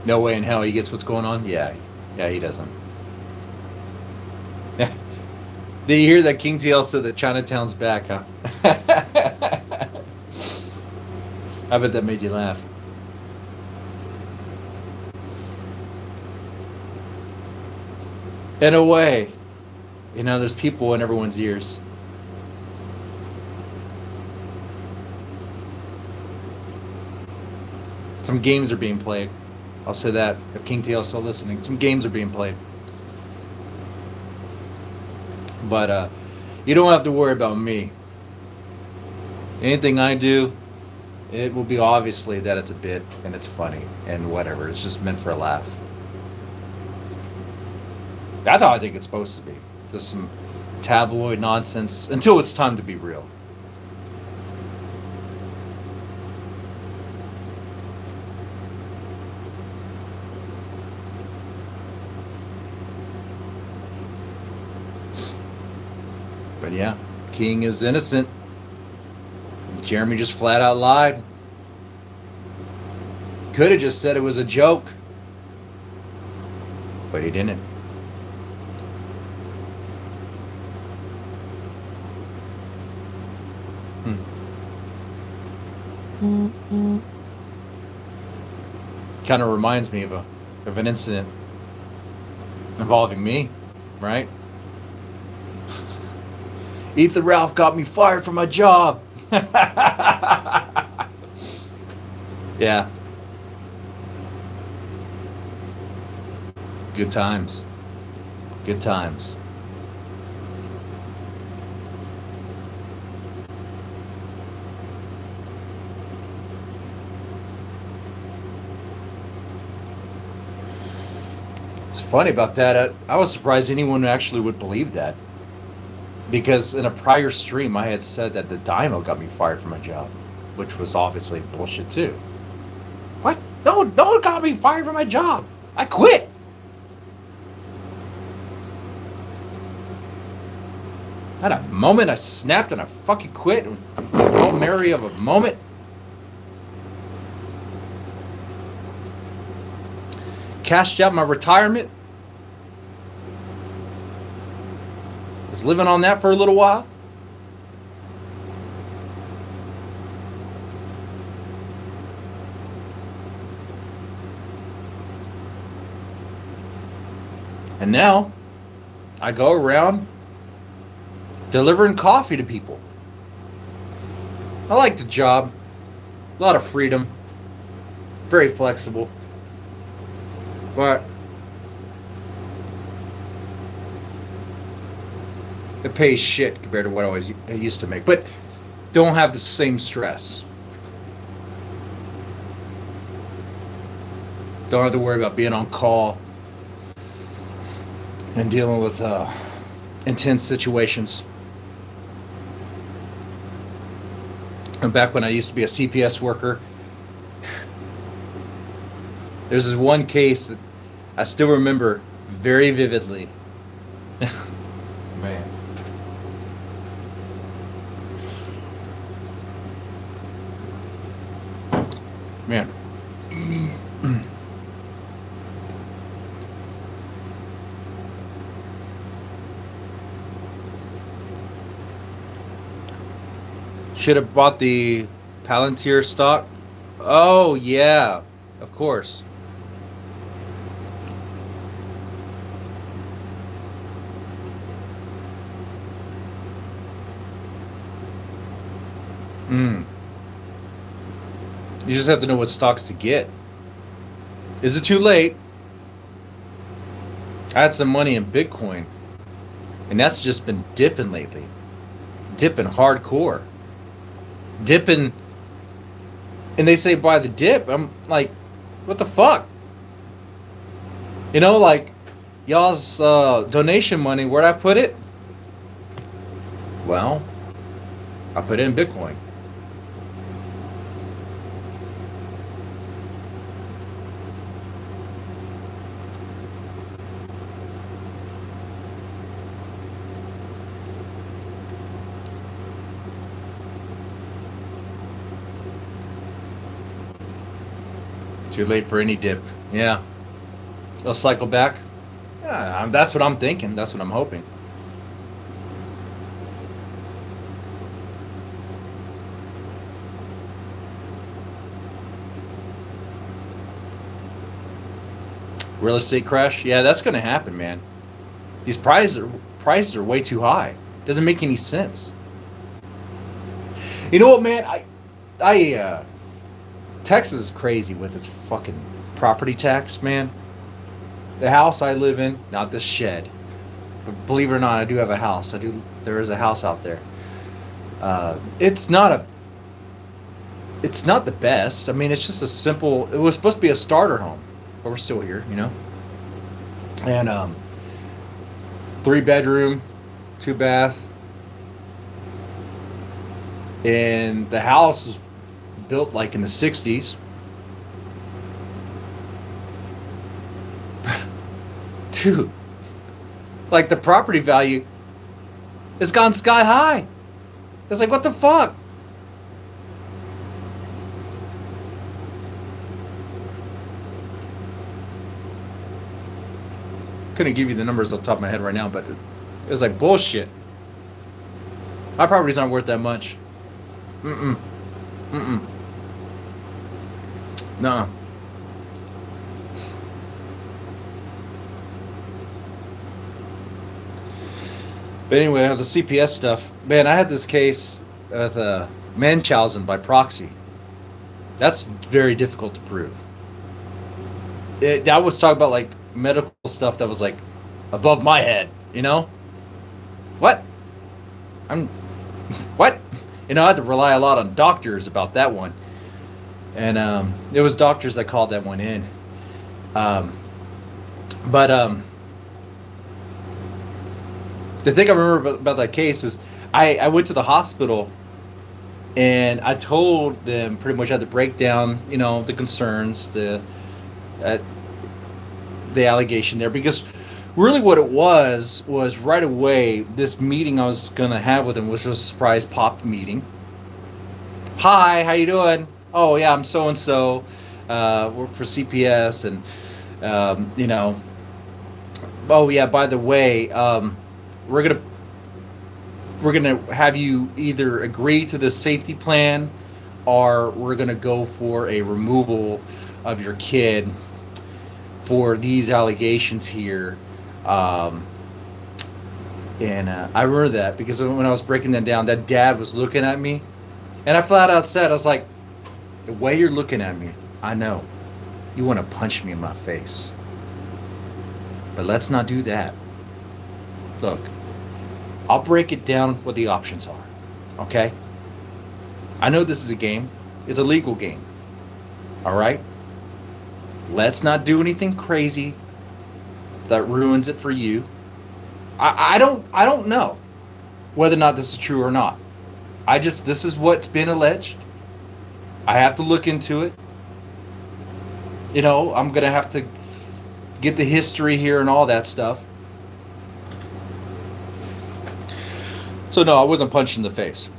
No way in hell he gets what's going on. Yeah, he doesn't. Did you hear that King TL said that Chinatown's back, huh? I bet that made you laugh. In a way, you know, there's people in everyone's ears. Some games are being played. I'll say that, if King TL is still listening. Some games are being played. But you don't have to worry about me. Anything I do, it will be obviously that it's a bit and it's funny and whatever. It's just meant for a laugh. That's how I think it's supposed to be. Just some tabloid nonsense until it's time to be real. But yeah, King is innocent. Jeremy just flat out lied. Could have just said it was a joke. But he didn't. Kind of reminds me of an incident involving me, right? Ethan Ralph got me fired from my job. Yeah. Good times. Good times. It's funny about that. I was surprised anyone actually would believe that. Because in a prior stream, I had said that the Dymo got me fired from my job, which was obviously bullshit too. What? No one got me fired from my job. I quit. I had a moment, I snapped and I fucking quit. Hail Mary of a moment. Cashed out my retirement. Was living on that for a little while. And now I go around delivering coffee to people. I like the job. A lot of freedom. Very flexible. But it pays shit compared to what I used to make. But don't have the same stress. Don't have to worry about being on call and dealing with intense situations. And back when I used to be a CPS worker, there's this one case that I still remember very vividly. Man. Man. Should have bought the Palantir stock. Oh, yeah. Of course. You just have to know what stocks to get. Is it too late? I had some money in Bitcoin, and that's just been dipping lately. Dipping hardcore. Dipping, and they say buy the dip. I'm like, what the fuck? You know, like, y'all's donation money, where'd I put it? Well, I put it in Bitcoin. Too late for any dip. Yeah. It'll cycle back. Yeah, that's what I'm thinking. That's what I'm hoping. Real estate crash? Yeah, that's going to happen, man. These prices are way too high. Doesn't make any sense. You know what, man? Texas is crazy with its fucking property tax, man. The house I live in, not this shed, but believe it or not, I do have a house. There is a house out there. It's not the best. I mean, it's just a simple. It was supposed to be a starter home, but we're still here, you know. And 3-bedroom, 2-bath, and the house is built like in the 60s. Dude, like the property value has gone sky high. It's like, what the fuck? Couldn't give you the numbers off the top of my head right now, but it was like bullshit. My properties aren't worth that much. Mm-mm. No. But anyway, the CPS stuff. Man, I had this case with Munchausen by proxy. That's very difficult to prove. I was talking about like medical stuff that was like above my head, you know? What? What? You know, I had to rely a lot on doctors about that one. And it was doctors that called that one in. The thing I remember about that case is I went to the hospital and I told them pretty much I had to break down, you know, the concerns, the allegation there, because really what it was right away, this meeting I was going to have with him, which was a surprise pop meeting. Hi, how you doing? Oh, yeah, I'm so-and-so, work for CPS, and, you know, oh, yeah, by the way, we're gonna have you either agree to the safety plan, or we're gonna go for a removal of your kid for these allegations here. And I remember that because when I was breaking that down, that dad was looking at me, and I flat out said, I was like, the way you're looking at me, I know you want to punch me in my face, but let's not do that. Look, I'll break it down what the options are, okay? I know this is a game. It's a legal game, all right? Let's not do anything crazy that ruins it for you. I don't know whether or not this is true or not. This is what's been alleged. I have to look into it. You know, I'm going to have to get the history here and all that stuff. So no, I wasn't punched in the face.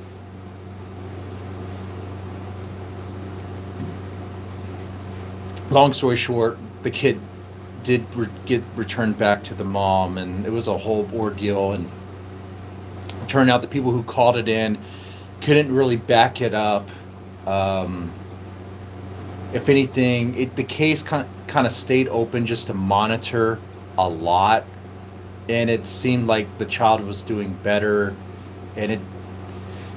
Long story short, the kid did get returned back to the mom, and it was a whole ordeal. And it turned out the people who called it in couldn't really back it up. If anything, the case kind of stayed open just to monitor a lot, and it seemed like the child was doing better. And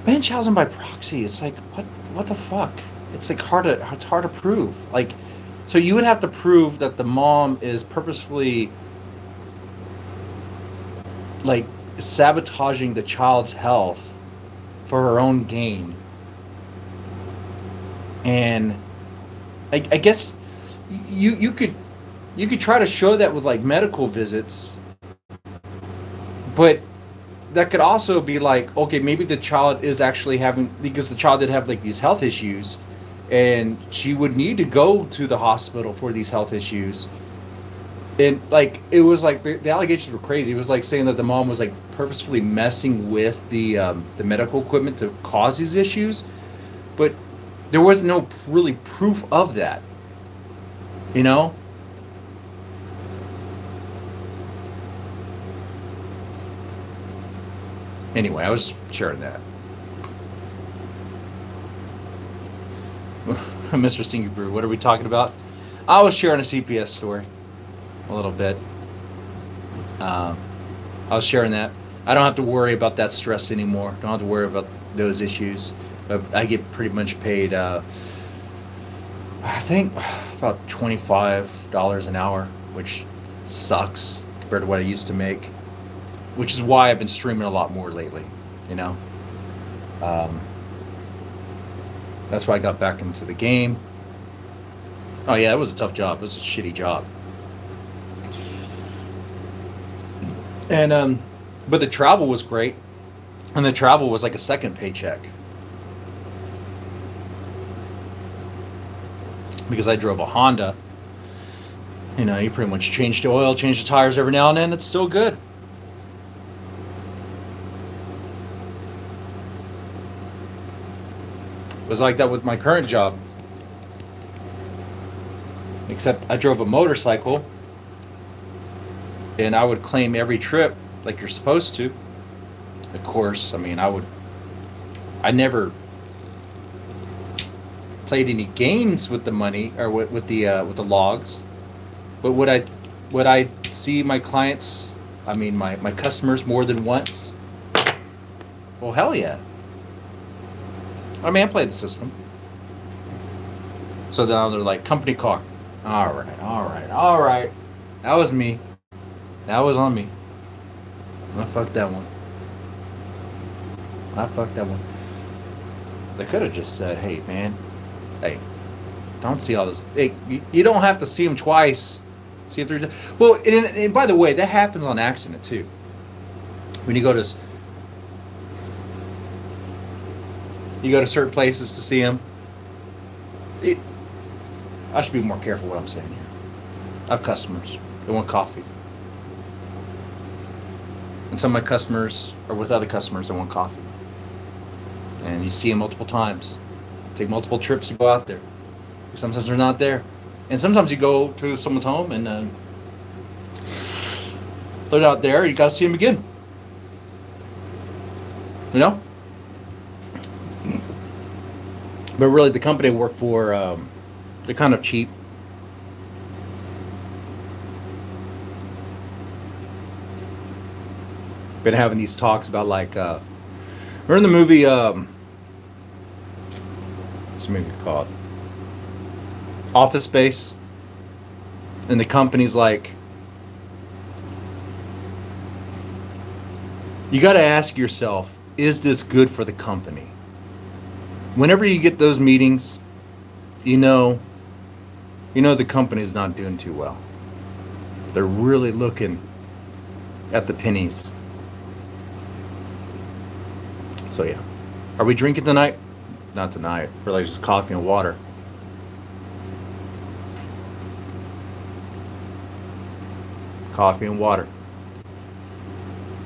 Munchausen by proxy, it's like, what the fuck? it's like it's hard to prove. Like, so you would have to prove that the mom is purposefully like sabotaging the child's health for her own gain. And I guess you could try to show that with like medical visits, but that could also be like, okay, maybe the child is actually having, because the child did have like these health issues, and she would need to go to the hospital for these health issues. And like it was like the allegations were crazy. It was like saying that the mom was like purposefully messing with the medical equipment to cause these issues, but there was no really proof of that. You know? Anyway, I was sharing that. Mr. Stinky Brew, what are we talking about? I was sharing a CPS story a little bit. I was sharing that. I don't have to worry about that stress anymore. Don't have to worry about those issues. But I get pretty much paid, I think, about $25 an hour, which sucks compared to what I used to make. Which is why I've been streaming a lot more lately, you know? That's why I got back into the game. Oh yeah, it was a tough job. It was a shitty job. And but the travel was great, and the travel was like a second paycheck because I drove a Honda. You know, you pretty much change the oil, change the tires every now and then. It's still good. It was like that with my current job, except I drove a motorcycle, and I would claim every trip like you're supposed to. Of course, I mean, I never played any games with the money or with the logs, but would I see my clients, I mean my customers more than once? Well, hell yeah. I mean, I played the system. So now they're like, company car. All right. That was me. That was on me. I fucked that one. They could have just said, hey, man, hey, don't see all this. Hey, you don't have to see them twice. See them 3 times. Well, and by the way, that happens on accident, too. When you go to certain places to see them. I should be more careful what I'm saying here. I have customers. They want coffee. And some of my customers are with other customers that want coffee. And you see them multiple times. Take multiple trips to go out there. Sometimes they're not there. And sometimes you go to someone's home and they're not there. You got to see them again. You know? But really, the company I work for, they're kind of cheap. Been having these talks about like, remember the movie, what's the movie called? Office Space. And the company's like, you got to ask yourself, is this good for the company? Whenever you get those meetings, you know the company's not doing too well. They're really looking at the pennies. So yeah. Are we drinking tonight? Not tonight. We're like just coffee and water. Coffee and water.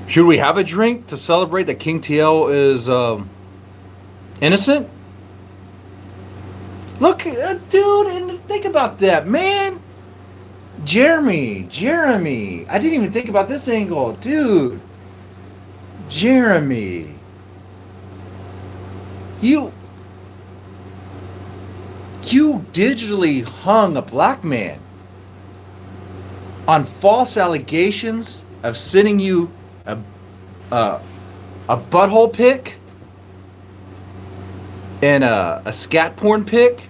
Should we have a drink to celebrate that King TL is innocent? Look, dude, and think about that, man. Jeremy. I didn't even think about this angle, dude. Jeremy. You digitally hung a black man on false allegations of sending you a butthole pic And a scat porn pic.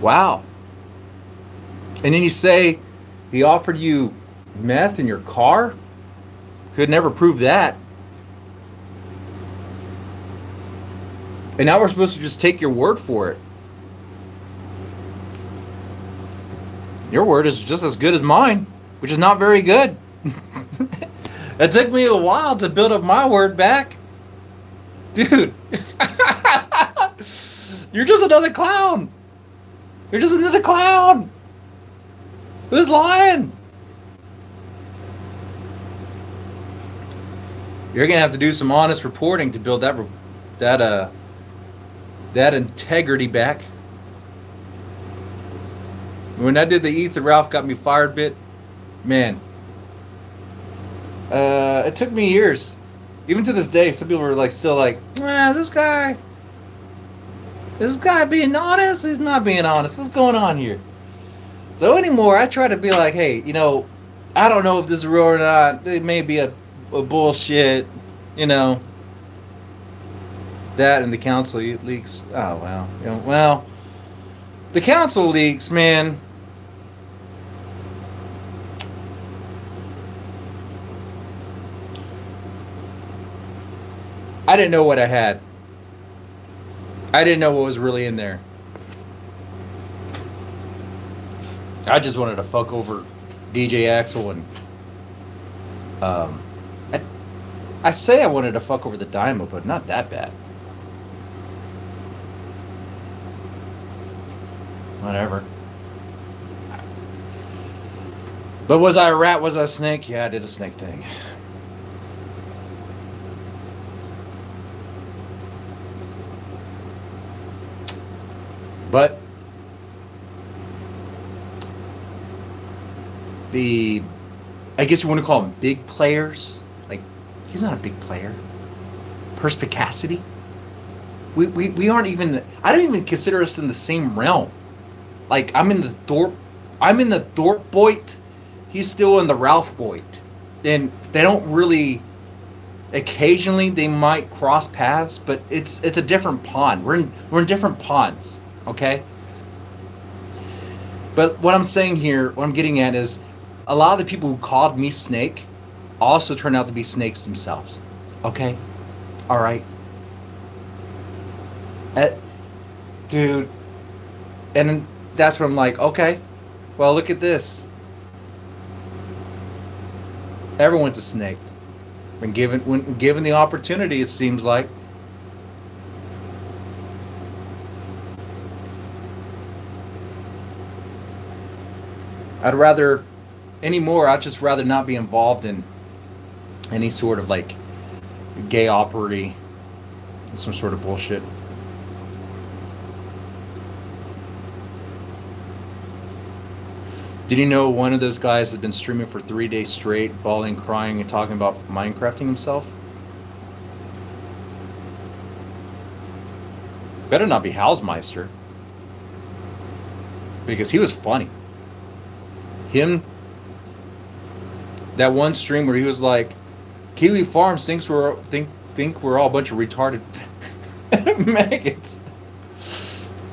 Wow. And then you say he offered you meth in your car? Could never prove that. And now we're supposed to just take your word for it. Your word is just as good as mine, which is not very good. It took me a while to build up my word back. Dude. You're just another clown. You're just another clown. Who's lying? You're gonna have to do some honest reporting to build that integrity back. When I did the Ethan Ralph got me fired bit, man. It took me years. Even to this day, some people are like still like, is this guy being honest? He's not being honest. What's going on here? So anymore, I try to be like, hey, I don't know if this is real or not. It may be a bullshit, That and the council leaks. Oh, wow. Well, the council leaks, man. I didn't know what I had. I didn't know what was really in there. I just wanted to fuck over DJ Axel and I say I wanted to fuck over the Dymo, but not that bad. Whatever. But was I a rat? Was I a snake? Yeah, I did a snake thing. But I guess you want to call them big players. Like, he's not a big player. Perspicacity. We aren't even. I don't even consider us in the same realm. Like, I'm in the Thorpe Boit. He's still in the Ralph Boit. And they don't really. Occasionally they might cross paths, but it's a different pond. We're in different ponds. Okay? But what I'm saying here, what I'm getting at is, a lot of the people who called me snake also turned out to be snakes themselves. Okay? Alright? Dude. And that's when I'm like, okay, well, look at this. Everyone's a snake. When given the opportunity, it seems like. I'd just rather not be involved in any sort of like gay operity, some sort of bullshit. Did you know one of those guys has been streaming for 3 days straight, bawling, crying, and talking about Minecrafting himself? Better not be Hausmeister. Because he was funny. That one stream where he was like, Kiwi Farms think we're all a bunch of retarded maggots.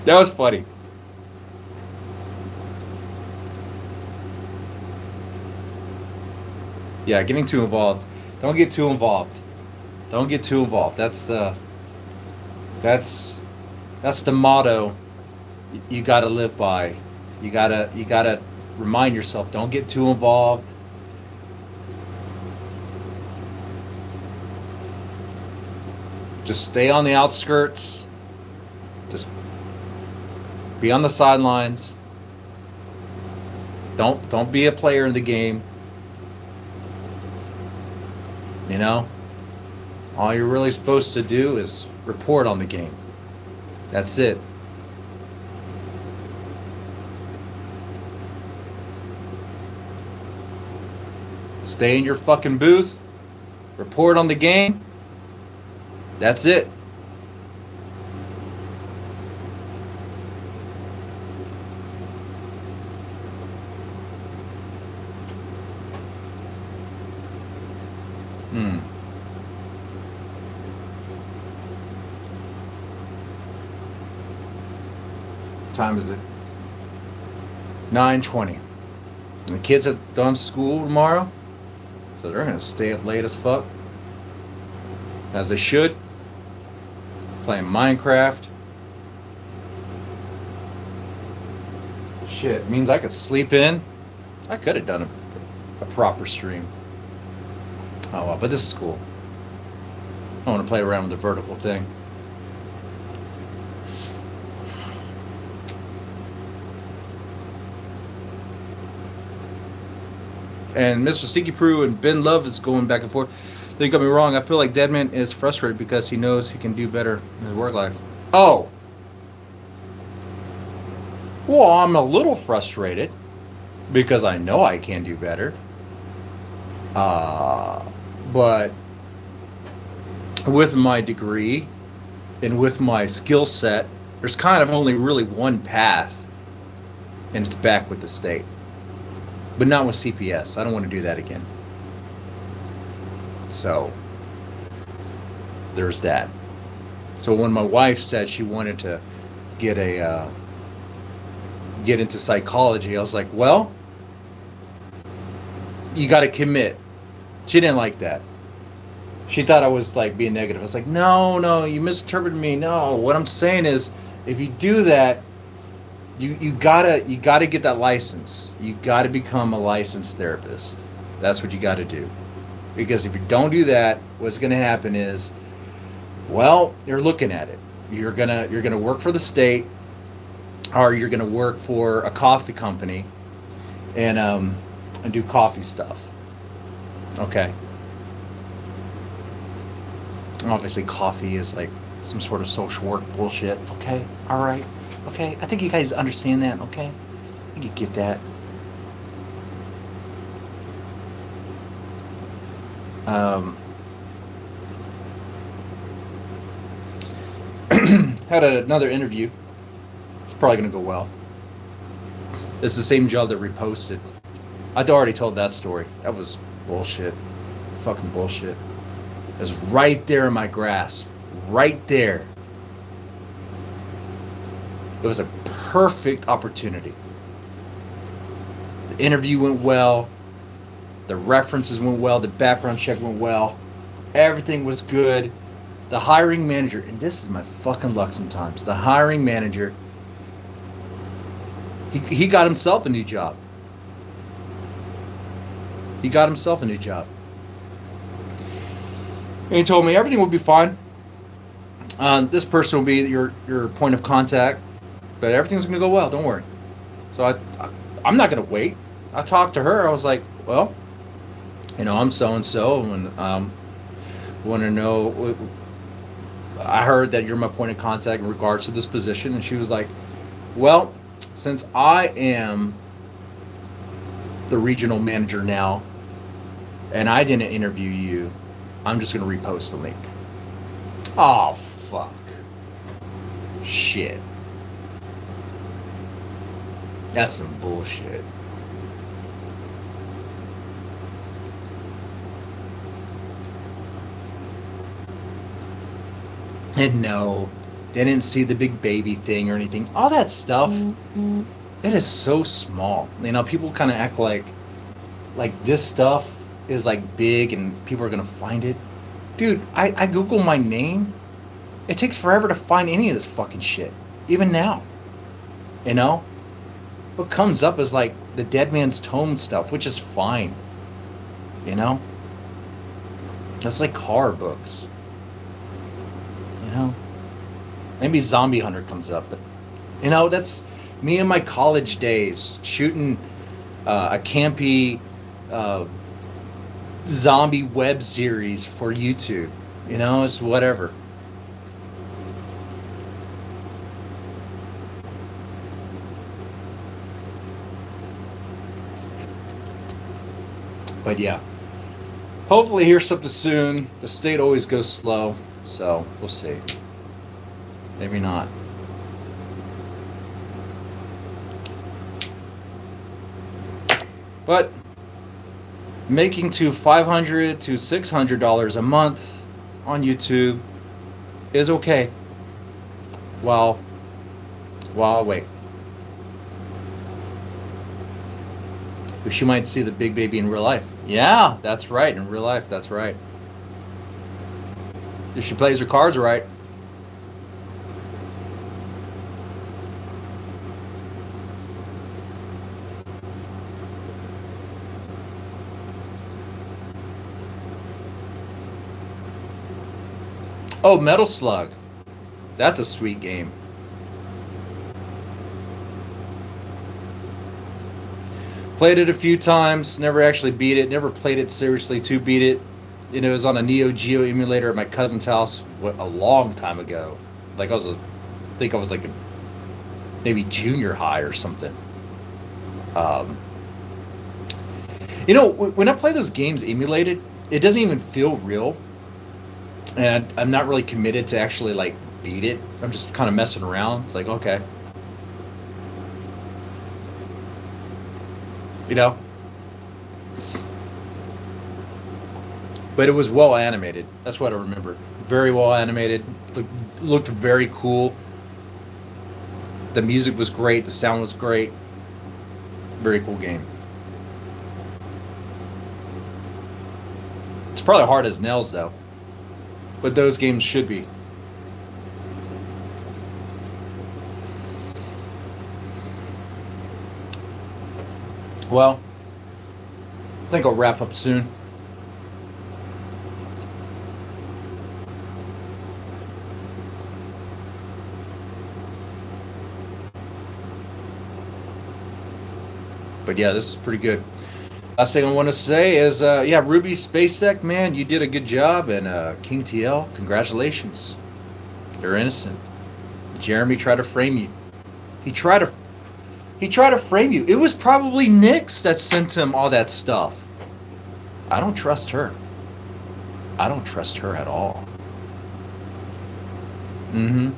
That was funny. Yeah, getting too involved. Don't get too involved. Don't get too involved. That's the motto you gotta live by. You gotta remind yourself, don't get too involved. Just stay on the outskirts. Just be on the sidelines. Don't be a player in the game. All you're really supposed to do is report on the game. That's it. Stay in your fucking booth. Report on the game. That's it. Hmm. What time is it? 9:20. And the kids have done school tomorrow, so they're gonna stay up late as fuck, as they should, playing Minecraft. Shit, means I could sleep in. I could have done a proper stream. Oh well, but this is cool. I want to play around with the vertical thing. And Mr. Siki Prue and Ben Love is going back and forth. Don't get me wrong, I feel like Deadman is frustrated because he knows he can do better in his work life. Oh! Well, I'm a little frustrated because I know I can do better. But with my degree and with my skill set, there's kind of only really one path, and it's back with the state. But not with CPS. I don't want to do that again. So, there's that. So when my wife said she wanted to get into psychology, I was like, well, you got to commit. She didn't like that. She thought I was like being negative. I was like, no, you misinterpreted me. No, what I'm saying is, if you do that, you gotta get that license. You gotta become a licensed therapist. That's what you gotta do. Because if you don't do that, what's gonna happen is, well, you're looking at it. You're gonna work for the state, or you're gonna work for a coffee company, and do coffee stuff. Okay. Obviously, coffee is like some sort of social work bullshit. Okay, all right. Okay, I think you guys understand that. Okay, I think you get that. Had another interview. It's probably gonna go well. It's the same job that reposted. I'd already told that story. That was bullshit. Fucking bullshit. It was right there in my grasp. Right there. It was a perfect opportunity. The interview went well. The references went well. The background check went well. Everything was good. The hiring manager, and this is my fucking luck sometimes. The hiring manager, he got himself a new job. He got himself a new job. And he told me everything will be fine. This person will be your point of contact, but everything's going to go well. Don't worry. So I'm not going to wait. I talked to her. I was like, well, I'm so-and-so, and want to know, I heard that you're my point of contact in regards to this position. And she was like, well, since I am the regional manager now, and I didn't interview you, I'm just going to repost the link. Oh, fuck. Shit. That's some bullshit. And no, they didn't see the big baby thing or anything. All that stuff, it is so small. People kind of act like this stuff is like big and people are going to find it. Dude, I Google my name. It takes forever to find any of this fucking shit. Even now. What comes up is like the Dead Man's Tome stuff, which is fine. That's like horror books. Maybe Zombie Hunter comes up, but that's me in my college days shooting a campy zombie web series for YouTube. It's whatever. But yeah, hopefully hear something soon. The state always goes slow. So we'll see. Maybe not. But making to $500 to $600 a month on YouTube is okay. While I wait. She might see the big baby in real life. Yeah, that's right. In real life, that's right. If she plays her cards right. Oh, Metal Slug. That's a sweet game. Played it a few times, never actually beat it, never played it seriously to beat it. It was on a Neo Geo emulator at my cousin's house a long time ago. Like I think I was like maybe junior high or something. When I play those games emulated, it doesn't even feel real. And I'm not really committed to actually like beat it. I'm just kind of messing around. It's like, okay. But it was well animated. That's what I remember. Very well animated. Looked very cool. The music was great. The sound was great. Very cool game. It's probably hard as nails though. But those games should be. Well, I think I'll wrap up soon. But yeah, this is pretty good. Last thing I want to say is, Ruby SpaceX, man, you did a good job, and King TL, congratulations. You're innocent. Jeremy tried to frame you. He tried to frame you. It was probably Nyx that sent him all that stuff. I don't trust her. I don't trust her at all. Mm-hmm.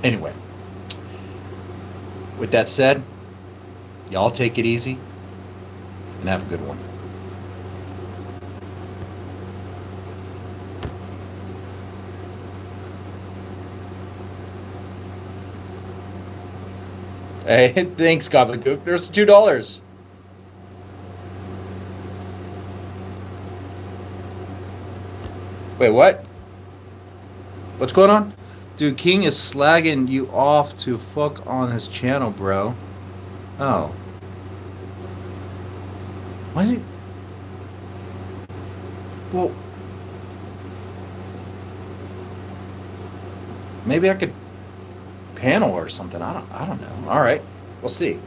Anyway, with that said, y'all take it easy and have a good one. Hey, thanks, Gobbledygook. There's $2. Wait, what? What's going on? Dude, King is slagging you off to fuck on his channel, bro. Oh. Why is he... Well... Maybe I could panel or something. I don't know. All right. We'll see.